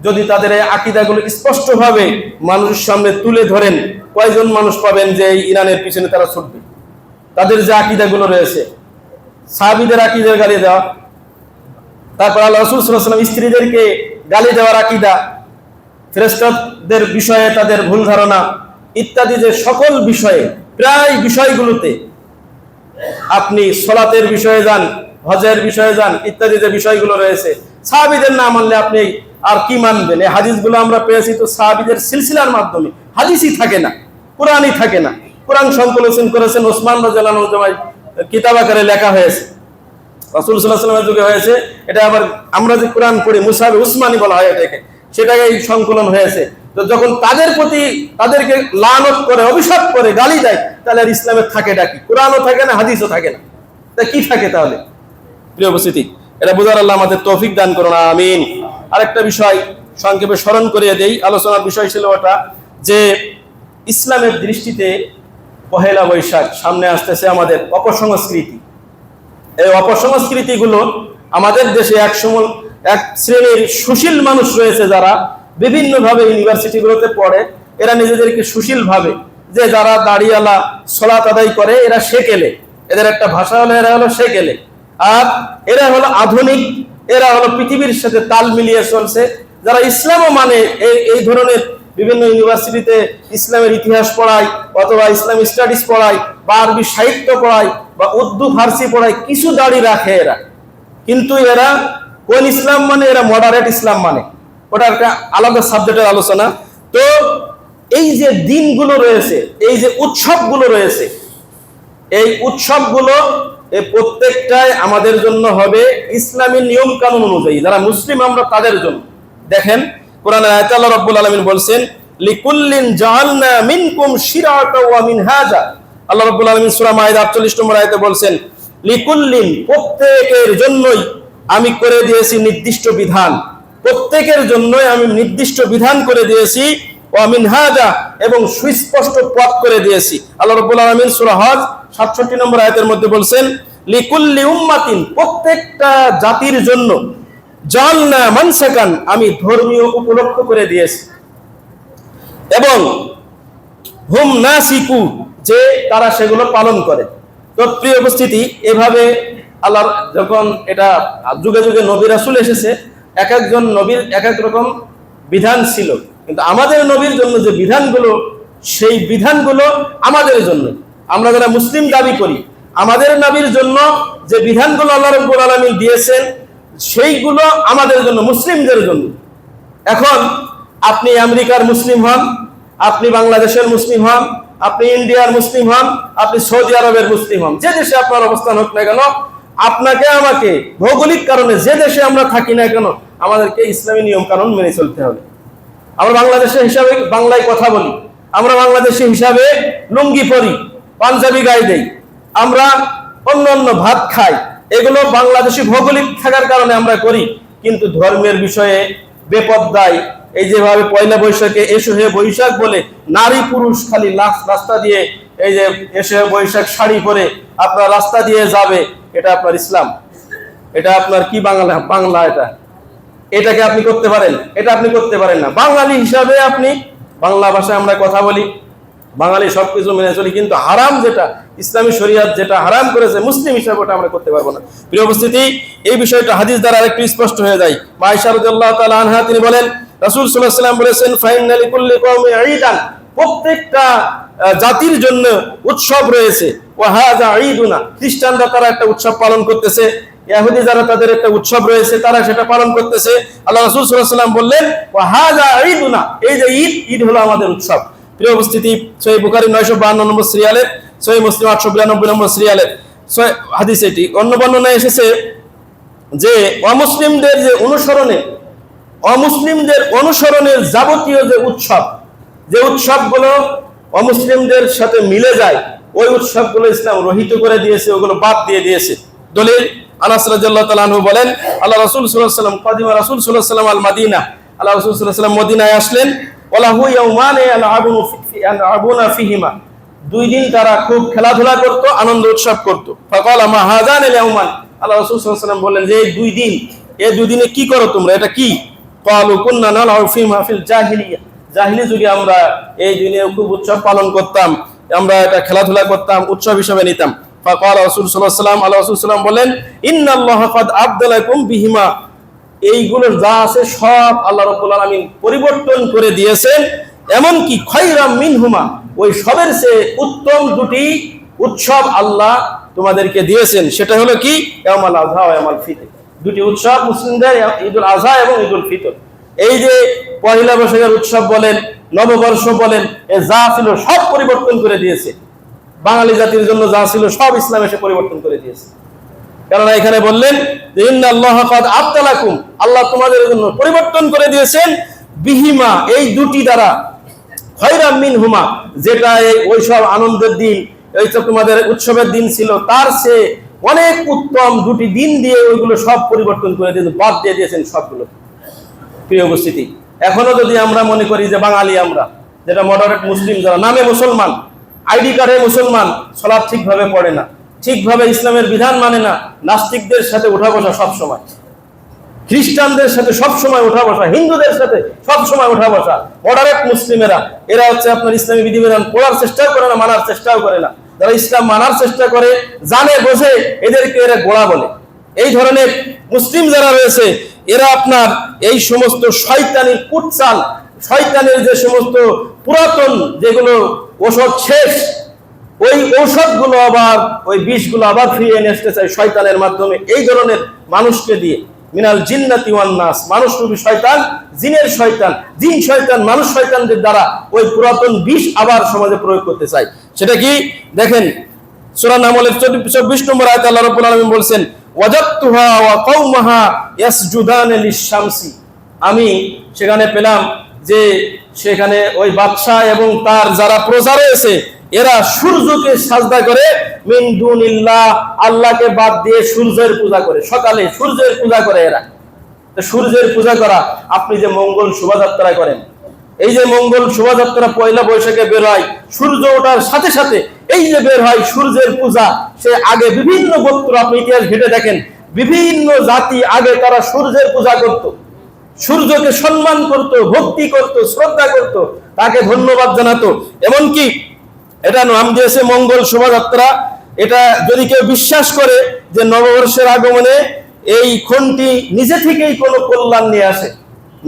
যদি তাদের আকীদাগুলো স্পষ্টভাবে মানুষের সামনে তুলে ধরেন, কয়জন মানুষ পাবেন যে এই ইরানের পিছনে তারা ছুটবে? তাদের যে আকীদাগুলো রয়েছে, সাহাবীদের আকীদার গালি দেওয়া, তারপর আল্লাহ রাসূল সাল্লাল্লাহু আলাইহি ওয়াসাল্লাম স্ত্রীদেরকে গালি দেওয়ার আকীদা, ফেরেশতাদের বিষয়ে তাদের ভুল ধারণা ইত্যাদি, যে সকল বিষয়ে, প্রায় বিষয়গুলোতে আপনি সালাতের বিষয়ে যান, হজের বিষয়ে যান, ইত্যাদি যে বিষয়গুলো রয়েছে, সাহাবীদের না মানলে আপনি আর কি মানবেন? এই হাদিসগুলো আমরা পেয়েছি তো সাহাবীদের সিলসিলার মাধ্যমে, হাদিসই থাকে না, কোরআনই থাকে না। কোরআন সংকলন করেছেন ওসমান রাদিয়াল্লাহু আনহু, কিতাব আকারে লেখা হয়েছে, রাসূল সাল্লাল্লাহু আলাইহি ওয়াসাল্লামের যুগে হয়েছে। এটা আবার আমরা যে কোরআন পড়ি মুসাহাবে উসমানী বলা হয় এটাকে, সেটাকে এই সংকলন হয়েছে। তো যখন তাদের প্রতি তাদেরকে লানত করে, অভিশাপ করে, গালি দেয়, তাহলে আর ইসলামের থাকেটা কি? কোরআনও থাকে না, হাদিসও থাকে না, তা কি থাকে তাহলে? প্রিয় উপস্থিতি, এটা বোঝার আল্লাহ আমাদের তৌফিক দান করুন, আমিন। আরেকটা বিষয় সংক্ষেপে স্মরণ করিয়ে দেই, আলোচনার বিষয় ছিল ওটা যে ইসলামের দৃষ্টিতে পহেলা বৈশাখ সামনে আসতেছে, আমাদের অপসংস্কৃতি। এই অপসংস্কৃতিগুলো আমাদের দেশে এক শ্রেণীর সুশীল মানুষ রয়েছে যারা বিভিন্নভাবে ইউনিভার্সিটিগুলোতে পড়ে, এরা নিজেদেরকে সুশীল ভাবে, যে যারা দাড়িওয়ালা সালাত আদায় করে এরা সেকেলে, এদের একটা ভাষা হলো এরা হলো সেকেলে, আর এরা হলো আধুনিক, এরা হলো পৃথিবীর সাথে তাল মিলিয়ে চলছে। যারা ইসলামও মানে এই ধরনের বিভিন্ন ইউনিভার্সিটিতে ইসলামের ইতিহাস পড়ায়, অথবা ইসলাম স্টাডিজ পড়ায়, বা আরবি সাহিত্য পড়ায়, বা উর্দু ফার্সি পড়ায়, কিছু দাড়ি রাখে এরা, কিন্তু এরা কোন ইসলাম মানে? এরা মডারেট ইসলাম মানে, ওটা একটা আলাদা সাবজেক্টের আলোচনা। তো এই যে দিনগুলো রয়েছে, এই যে উৎসবগুলো রয়েছে, এই উৎসবগুলো এই প্রত্যেকটাই আমাদের জন্য হবে ইসলামী নিয়ম কানুন অনুযায়ী, যারা মুসলিম আমরা তাদের জন্য। দেখেন কোরআনের আয়াতে আল্লাহ রাব্বুল আলামিন বলছেন, লিকুল্লিন জাআলনা মিনকুম শিরআতা ওয়া মিনহাজা। আল্লাহ রাব্বুল আলামিন সূরা মাইদা 48 নম্বর আয়াতে বলছেন, লিকুল্লিন, প্রত্যেকের জন্যই আমি করে দিয়েছি নির্দিষ্ট বিধান, প্রত্যেকের জন্যই আমি নির্দিষ্ট বিধান করে দিয়েছি, ওয়া মিনহাজা, এবং সুস্পষ্ট পথ করে দিয়েছি। আল্লাহ রাব্বুল আলামিন সূরা হজ 67 নম্বর আয়াতের মধ্যে বলছেন, লিকুল্লি উম্মাতিন, প্রত্যেকটা জাতির জন্য, জাআলনা মানসাকান, আমি ধর্মীয় উপলক্ষ করে দিয়েছি, এবং হুম নাসিকু, যে তারা সেগুলো পালন করে। তো প্রিয় উপস্থিতি, এভাবে আল্লাহ যখন এটা যুগে যুগে নবী রাসূল এসেছে, এক একজন নবীর এক এক রকম বিধান ছিল, কিন্তু আমাদের নবীর জন্য যে বিধানগুলো, সেই বিধানগুলো আমাদের জন্য, আমরা যারা মুসলিম দাবি করি, আমাদের নবীর জন্য যে বিধানগুলো আল্লাহ রাব্বুল আলামিন দিয়েছেন, সেইগুলো আমাদের জন্য, মুসলিমদের জন্য। এখন আপনি আমেরিকার মুসলিম হন, আপনি বাংলাদেশের মুসলিম হন, আপনি ইন্ডিয়ার মুসলিম হন, আপনি সৌদি আরবের মুসলিম হন, যে দেশে আপনার অবস্থান হোক না কেন, আপনাকে আমাকে ভৌগোলিক কারণে যে দেশে আমরা থাকি না কেন, আমাদেরকে ইসলামী নিয়ম কানুন মেনে চলতে হবে। আমরা বাংলাদেশের হিসাবে বাংলায় কথা বলি, আমরা বাংলাদেশি হিসাবে লুঙ্গি পরি, পাঞ্জাবি গায়ে দেই, আমরা অন্য ভাত খাই, এগুলো বাংলাদেশি ভৌগোলিক থাকার কারণে আমরা করি। কিন্তু ধর্মের বিষয়ে বেপরদায়, এই যেভাবে পয়লা বৈশাখে এসো হে বৈশাখ বলে নারী পুরুষ খালি রাস্তা দিয়ে, এই যে এসো হে বৈশাখ শাড়ি পরে আপনার রাস্তা দিয়ে যাবে, এটা আপনার ইসলাম? এটা আপনার কি বাংলা? এটাকে আপনি করতে পারেন? এটা আপনি করতে পারেন না। বাঙালি হিসাবে আপনি, বাংলা ভাষায় আমরা কথা বলি, বাঙালি সবকিছু মেনে চলি, কিন্তু হারাম যেটা, ইসলামী শরীয়ত যেটা হারাম করেছে, মুসলিম হিসাবে ওটা আমরা করতে পারবো না। প্রিয় উপস্থিতি, এই বিষয়টা হাদিস দ্বারা আরেকটু স্পষ্ট হয়ে যায়। মা আয়েশা রাদিয়াল্লাহু তাআলা আনহা তিনি বলেন, রাসূল সাল্লাল্লাহু আলাইহি ওয়াসাল্লাম বলেছেন, ফাইন্না লিকুল্লি কওমি ঈদান, প্রত্যেকটা জাতির জন্য উৎসব রয়েছে, ওয়া হাযা ঈদুনা, খ্রিস্টানরা তারা একটা উৎসব পালন করতেছে, ইহুদি যারা তাদের একটা উৎসব রয়েছে, তারা সেটা পালন করতেছে। আল্লাহ রাসূল সাল্লাল্লাহু আলাইহি ওয়াসাল্লাম বললেন, ওয়া হাযা ঈদুনা, এই যে ঈদ হলো আমাদের উৎসব। প্রিয় উপস্থিতি, সহিহ বুখারী 952 নম্বর সিরিয়ালের, সহিহ মুসলিম 892 নম্বর সিরিয়ালের হাদিস এটি। অন্য বর্ণনায় এসেছে যে অমুসলিমদের অনুসরণের যাবতীয় যে উৎসবগুলো অমুসলিমদের সাথে মিলে যায়, ওই উৎসবগুলো ইসলাম রহিত করে দিয়েছে, ওগুলো বাদ দিয়ে দিয়েছে। দলিল, আনাস রাদিয়াল্লাহু তাআলা আনহু বলেন, আল্লাহ রাসূল সাল্লাল্লাহু আলাইহি ওয়াসাল্লাম কাদিমা রাসূল সাল্লাল্লাহু আলাইহি ওয়াসাল্লাম আল মাদিনা, আল্লাহ রাসূল সাল্লাল্লাহু আলাইহি ওয়াসাল্লাম মদিনায় আসলেন। ওয়ালাহু ইয়াউমান ইয়ালআবুনা ফিহিমা, 2 দিন তারা খুব খেলাধুলা করত, আনন্দ উৎসব করত। ফাকালা মা হাযান আল ইয়াউমান, আল্লাহ রাসূল সাল্লাল্লাহু আলাইহি ওয়াসাল্লাম বললেন যে এই 2 দিন, এই 2 দিনে কি করো তোমরা, এটা কি? ক্বালু কুননা নালআউ ফিমা ফিল জাহিলিয়া, জাহিলি যুগে আমরা এই দিনে খুব উৎসব পালন করতাম, আমরা এটা খেলাধুলা করতাম, উৎসব হিসেবে নিতাম। ফাকালা রাসূল সাল্লাল্লাহু আলাইহি ওয়াসাল্লাম, আল্লাহ রাসূল সাল্লাল্লাহু আলাইহি ওয়াসাল্লাম বলেন, ইন্নাল্লাহা কাদ আবদালাকুম বিহিমা, এইগুলোর যা আছে সব আল্লাহ রাব্বুল আলামিন পরিবর্তন করে দিয়েছেন, এমনকি খায়রাম মিনহুমা, ওই সবের চেয়ে উত্তম 2টি উৎসব আল্লাহ তোমাদেরকে দিয়েছেন। সেটা হলো কি? ইয়াউমুল আযহা ওয়া ইয়াউমুল ফিতর, 2টি উৎসব মুসলিমদের, ঈদুল আযহা এবং ঈদুল ফিতর। এই যে পয়লা বৈশাখের উৎসব বলেন, নববর্ষ বলেন, এ যা ছিল সব পরিবর্তন করে দিয়েছে। বাঙালি জাতির জন্য যা ছিল সব ইসলাম এসে পরিবর্তন করে দিয়েছে। কারণ এখানে বললেন যে ইন্নাল্লাহা কাদ আবতালাকুম, আল্লাহ তোমাদের জন্য পরিবর্তন করে দিয়েছেন বিহিমা, এই 2টি দ্বারা, খায়রাম মিনহুমা, যেটা ওই সব আনন্দের দিন, এই তো তোমাদের উৎসবের দিন ছিল, তার চেয়ে অনেক উত্তম 2টি দিন দিয়ে ওইগুলো সব পরিবর্তন করে দিয়েছেন, বাদ দিয়ে দিয়েছেন সবগুলো। প্রিয় উপস্থিতি, এখনো যদি আমরা মনে করি যে বাঙালি আমরা, যেটা মডারেট মুসলিম, যারা নামে মুসলমান, আইডি কার্ডে মুসলমান, সালাত ঠিকভাবে পড়ে না, ঠিকভাবে ইসলামের বিধান মানে না, নাস্তিকদের সাথে উঠা বসা সব সময়, খ্রিস্টানদের সাথে সব সময় উঠা বসা, হিন্দুদের সাথে সব সময় উঠা বসা, মডারেট মুসলিমেরা, এরা হচ্ছে আপনার ইসলামী বিধিবিধান পড়ার চেষ্টাও করে না, মানার চেষ্টাও করে না। যারা ইসলাম মানার চেষ্টা করে, জানে বোঝে, এদেরকে এরা গোড়া বলে। এই ধরনের মুসলিম যারা রয়েছে, এরা আপনার এই সমস্ত শয়তানি কুটচাল, শয়তানের যে সমস্ত পুরাতন যেগুলো ওষুধ শেষ, ওই ঔষধগুলো আবার, ওই বিষগুলো আবার ফিরিয়ে নিয়ে আসতে চায় শয়তানের মাধ্যমে। এই ধরনের মানুষকে দিয়ে, মিনাল জিন্নাতি ওয়ান নাস, মানুষ রূপী শয়তান, জিনের শয়তান, জিন শয়তান, মানুষ শয়তানদের দ্বারা ওই পুরাতন বিষ আবার সমাজে প্রয়োগ করতে চায়। সেটা কি? দেখেন সূরা নামলের 24 নম্বর আয়াতে আল্লাহ রাব্বুল আলামিন বলছেন, ওয়াজাদতুহা ওয়া কওমাহা ইয়াসজুদানা লিশ-শামসি, আমি সেখানে পেলাম যে সেখানে ওই বাদশা এবং তার যারা প্রজা রয়েছে, এরা সূর্যকে সাজদা করে, মিন দুনিল্লাহ, আল্লাহকে বাদ দিয়ে সূর্যের পূজা করে, সকালে সূর্যের পূজা করে এরা। সূর্যের পূজা করা, আপনি যে মঙ্গল শোভাযাত্রা করেন, এই যে মঙ্গল শোভাযাত্রা পয়লা বৈশাখে বের হয়, সূর্য ওঠার সাথে সাথে এই যে বের হয় সূর্যের পূজা, সে আগে বিভিন্ন গোত্র, আপনি ইতিহাস ঘেটে দেখেন, বিভিন্ন জাতি আগে তারা সূর্যের পূজা করত, সূর্যকে সম্মান করত, ভক্তি করত, শ্রদ্ধা করত, তাকে ধন্যবাদ জানাতো। এমনকি এটা নাম দিয়েছে মঙ্গল শোভাযাত্রা। এটা যদি কেউ বিশ্বাস করে যে নববর্ষের আগমনে এই ক্ষণটি নিজে থেকেই কোনো কল্যাণ নিয়ে আসে,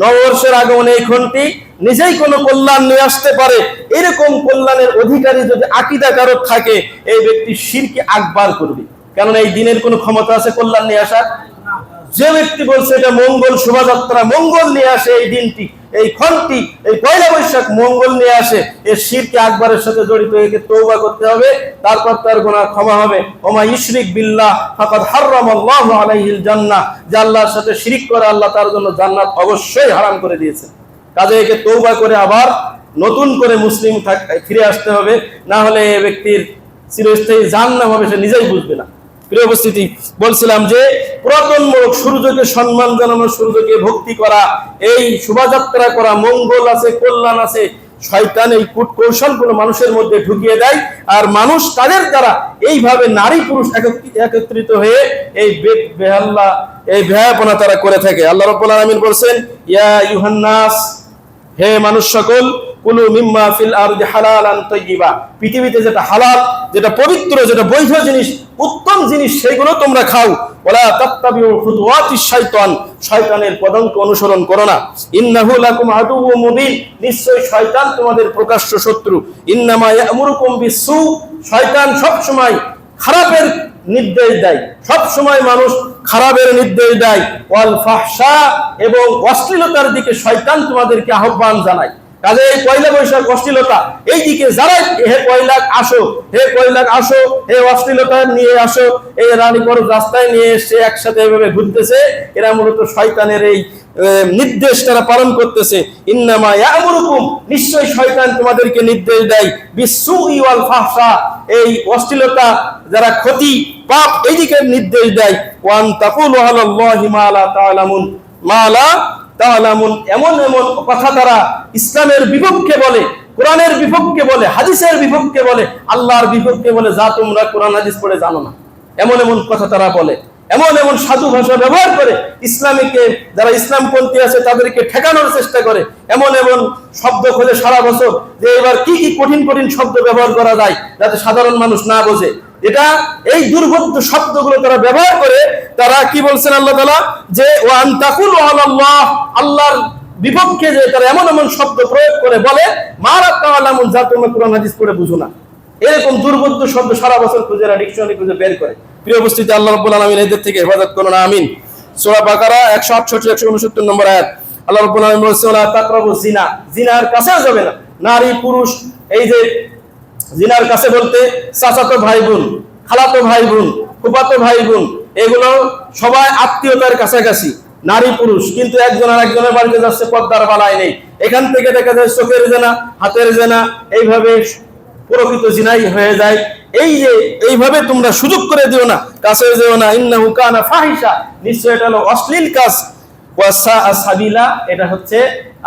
নববর্ষের আগমনে এই ক্ষণটি নিজেই কোনো কল্যাণ নিয়ে আসতে পারে, এরকম কল্যাণের অধিকারী যদি আকীদা কারো থাকে, এই ব্যক্তি শিরকে আকবার করবে। কেননা এই দিনের কোনো ক্ষমতা আছে কল্যাণ নিয়ে আসার? যে ব্যক্তি বলছে এটা মঙ্গল শোভাযাত্রা, মঙ্গল নিয়ে আসে এই দিনটি, এই ক্ষণটি, এই পয়লা বৈশাখ মঙ্গল নিয়ে আসে, এর শিরকে আকবরের সাথে জড়িত, একে তওবা করতে হবে, তারপর তার গুনাহ ক্ষমা হবে। ওমা ইশরিক বিল্লাহ ফাকাদ হারামাল্লাহু আলাইহিল জান্নাহ, যে আল্লাহর সাথে শিরিক করে আল্লাহ তার জন্য জান্নাত অবশ্যই হারাম করে দিয়েছেন। কাজে একে তওবা করে আবার নতুন করে মুসলিম ফিরে আসতে হবে, না হলে এই ব্যক্তির চিরস্থায়ী জাহান্নাম হবে, সে নিজেই বুঝবে না। প্রিয় উপস্থিতি, বলছিলাম যে পুরাতনমূলক সূর্যকে সম্মান জানানো, সূর্যকে ভক্তি করা, এই শোভাযাত্রা করা, মঙ্গল আছে, কল্যাণ আছে, শয়তান এই কূট কৌশলগুলো মানুষের মধ্যে ঢুকিয়ে দেয়, আর মানুষ তাদের দ্বারা এইভাবে নারী পুরুষ একত্রিত হয়ে এই বেহাল্লা, এই বেহায়াপনা তারা করে থাকে। আল্লাহ রাব্বুল আলামিন বলছেন, ইয়া আইয়ুহান নাস, হে মানুষ সকল, কুলু মিম্মা ফিল আরদি হালালান তাইয়্যিবা, পৃথিবীতে যেটা হালাল, যেটা পবিত্র, যেটা বৈধ জিনিস, উত্তম জিনিস, সেগুলো তোমরা খাও। ওয়ালা তাত্তাবিউ খুতুওয়াতিশ শাইতান, শয়তানের পদাঙ্ক অনুসরণ করো না। ইন্নাহু লাকুম আদুউম মুবিন, নিশ্চয় শয়তান তোমাদের প্রকাশ্য শত্রু। ইন্নামা ইয়ামুরুকুম বিসসু, শয়তান সব সময় খারাপের নির্দেশ দেয়, সব সময় মানুষ খারাপের নির্দেশ দেয়। ওয়াল ফাহশা, এবং অশ্লীলতার দিকে শয়তান তোমাদেরকে আহ্বান জানায়। কাজে এই পয়লা বৈশাখ অশ্লীলতা এই দিকে যারা হে পয়লা আসো, হে পয়লা আসো, হে অশ্লীলতা নিয়ে আসো, এই রানীপুর রাস্তায় নিয়ে এসে একসাথে এভাবে ঘুরতেছে, এরা মূলত শয়তানের এই নির্দেশ তারা পালন করতেছে। ইন্নামা ইয়ামুরুকুম, নিশ্চয় শয়তান তোমাদেরকে নির্দেশ দেয়, বিসসুই ওয়াল ফাহশা, এই অশ্লীলতা যারা ক্ষতি পাপ এই দিকে নির্দেশ দেয়। ওয়ান তাকুলু আলাল্লাহি মা লা তা'লামুন, মা লা তা'লামুন, এমন এমন কথা তারা ইসলামের বিপক্ষে বলে, কোরআনের বিপক্ষে বলে, হাদিসের বিপক্ষে বলে, আল্লাহর বিপক্ষে বলে, যা তোমরা কোরআন হাদিস পড়ে জানো না। এমন এমন কথা তারা বলে, এমন এমন সাধু ভাষা ব্যবহার করে ইসলামীকে, যারা ইসলামপন্থী আছে তাদেরকে ঠেকানোর চেষ্টা করে, এমন এমন শব্দ খোঁজে সারা বছর যে এবার কি কি কঠিন কঠিন শব্দ ব্যবহার করা যায় যাতে সাধারণ মানুষ না বোঝে। এটা এই দুর্বোধ্য শব্দগুলো তারা ব্যবহার করে তারা কি বলছেন আল্লাহ তাআলা, যে ওয়ান তাকুলু আলাল্লাহ, আল্লাহর বিপক্ষে যে তারা এমন এমন শব্দ প্রয়োগ করে বলে, মা লা তা'লামুন, যা তোমরা কোরআন হাদিস পড়ে বুঝো না। এরকম দুর্বোধ্য শব্দ সারা বছর খুঁজে ডিকশনারি খুঁজে বের করে। প্রিয় উপস্থিতি, আল্লাহ রাব্বুল আলামিন এদের থেকে হেফাজত করুন, আমিন। সূরা বাকারা 168 169 নম্বর আয়াত, আল্লাহ রাব্বুল আলামিন বলেছেন, লা তাকরাবু জিনা, জিনার কাছে যাবে না। নারী পুরুষ, এই যে জিনার কাছে বলতে চাচাতো ভাই বোন, খালাতো ভাই বোন, ফুফাতো ভাই বোন, এগুলো সবাই আত্মীয়তার কাছাকাছি, নারী পুরুষ, কিন্তু একজন আর একজনের বাড়িতে যাচ্ছে পর্দার বালায় নেই। এখান থেকে দেখা যায় চোখের জেনা, হাতের জেনা, এইভাবে প্রকৃত জিনাই হয়ে যায়। এই যে এইভাবে তোমরা সুযোগ করে দিও না, কাছে যেও না। ইন্নাহু কানা ফাহিশা, নিশ্চয় এটা হলো অশ্লীল কাজ। ওয়া সাআ সাবিলা, এটা হচ্ছে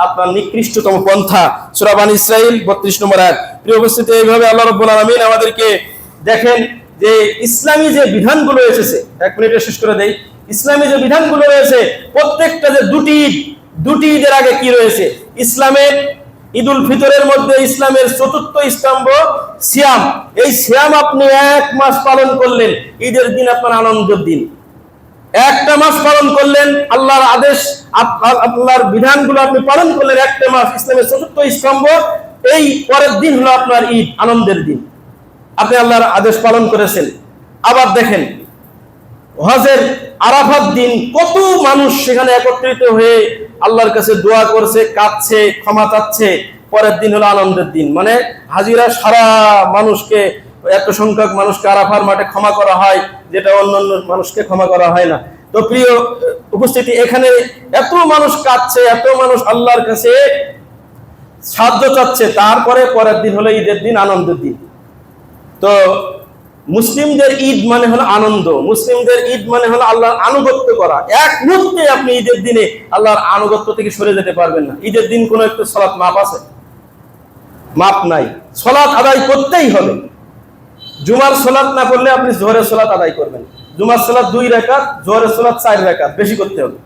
আপনার নিকৃষ্টতম পন্থা। সূরা বানী ইসরাঈল 32 নম্বর আয়াত। প্রিয় উপস্থিতি, এইভাবে আল্লাহ রাব্বুল আলামিন আমাদেরকে দেখেন যে ইসলামী যে বিধানগুলো এসেছে, এক মিনিটে শেষ করে দেই। ইসলামী যে বিধানগুলো রয়েছে প্রত্যেকটা যে দুটি ঈদের আগে কি রয়েছে, ইসলামের ঈদুল ফিতরের মধ্যে ইসলামের চতুর্থ স্তম্ভ সিয়াম। এই সিয়াম আপনি 1 মাস পালন করলেন, ঈদের দিন আপনার আনন্দের দিন। একটা মাস পালন করলেন, আল্লাহর আদেশ আল্লাহর বিধানগুলো আপনি পালন করলেন একটা মাস, ইসলামের চতুর্থ স্তম্ভ, এই পরের দিন হলো আপনার ঈদ, আনন্দের দিন। আপনি আল্লাহর আদেশ পালন করেছেন। আবার দেখেন হজের আরাফাত দিন কত মানুষ সেখানে একত্রিত হয়ে আল্লাহর কাছে দোয়া করছে, কাঁদছে, ক্ষমা চাচ্ছে। পরের দিন হলো আনন্দের দিন, মানে হাজিরা সারা মানুষকে, এত সংখ্যক মানুষকে আরাফার মাঠে ক্ষমা করা হয়, যেটা অন্যান্য মানুষকে ক্ষমা করা হয় না। তো প্রিয় উপস্থিতি, এখানে এত মানুষ কাঁদছে, এত মানুষ আল্লাহর কাছে সাহায্য চাচ্ছে, তারপরে পরের দিন হলো ঈদের দিন, আনন্দের দিন। তো মুসলিমদের ঈদ মানে হলো আনন্দ, মুসলিমদের ঈদ মানে হলো আল্লাহর আনুগত্য করা। এক মুহূর্তে আপনি ঈদের দিনে আল্লাহর আনুগত্য থেকে সরে যেতে পারবেন না। ঈদের দিন কোনো একটা সালাত মাপ আছে? মাপ নাই। সালাত আদায় করতেই হবে। জুমার সালাত না করলে আপনি জোহরের সালাত আদায় করবেন। জুমার সালাত 2 রাকাত, জোহরের সালাত 4 রাকাত, বেশি করতে হবে।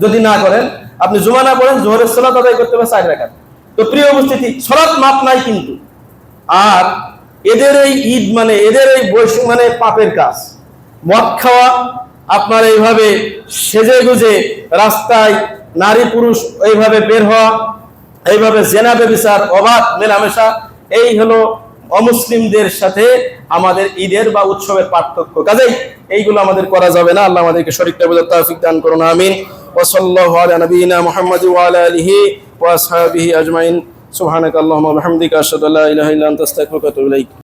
যদি না করেন, আপনি জুমা না পড়েন, জোহরের সালাত আদায় করতে হবে 4 রাকাত। তো প্রিয় উপস্থিতি, সালাত মাপ নাই কিন্তু। আর এদের এই ঈদ মানে, এদের এই বৈশাখ মানে পাপের কাজ। মদ খাওয়া, আপনার এইভাবে সেজে গুজে রাস্তায় নারী পুরুষ এইভাবে বের হওয়া, এইভাবে জেনা ব্যভিচার, অবাধ মেলামেশা, এই হলো অমুসলিমদের সাথে আমাদের ঈদের বা উৎসবের পার্থক্য। কাজেই এইগুলো আমাদের করা যাবে না। আল্লাহ আমাদেরকে সঠিকটা বোঝার তৌফিক দান করুন, আমিন। ওয়া সাল্লাল্লাহু আলা নবিয়িনা মুহাম্মাদ ওয়া আলা আলিহি ওয়া আসহাবিহি আজমাইন। সুবহানাকাল্লাহুম্মা ওয়া বিহামদিকা আশহাদু আল্লা ইলাহা ইল্লা আনতা আস্তাগফিরুকা ওয়া আতুবু ইলাইক।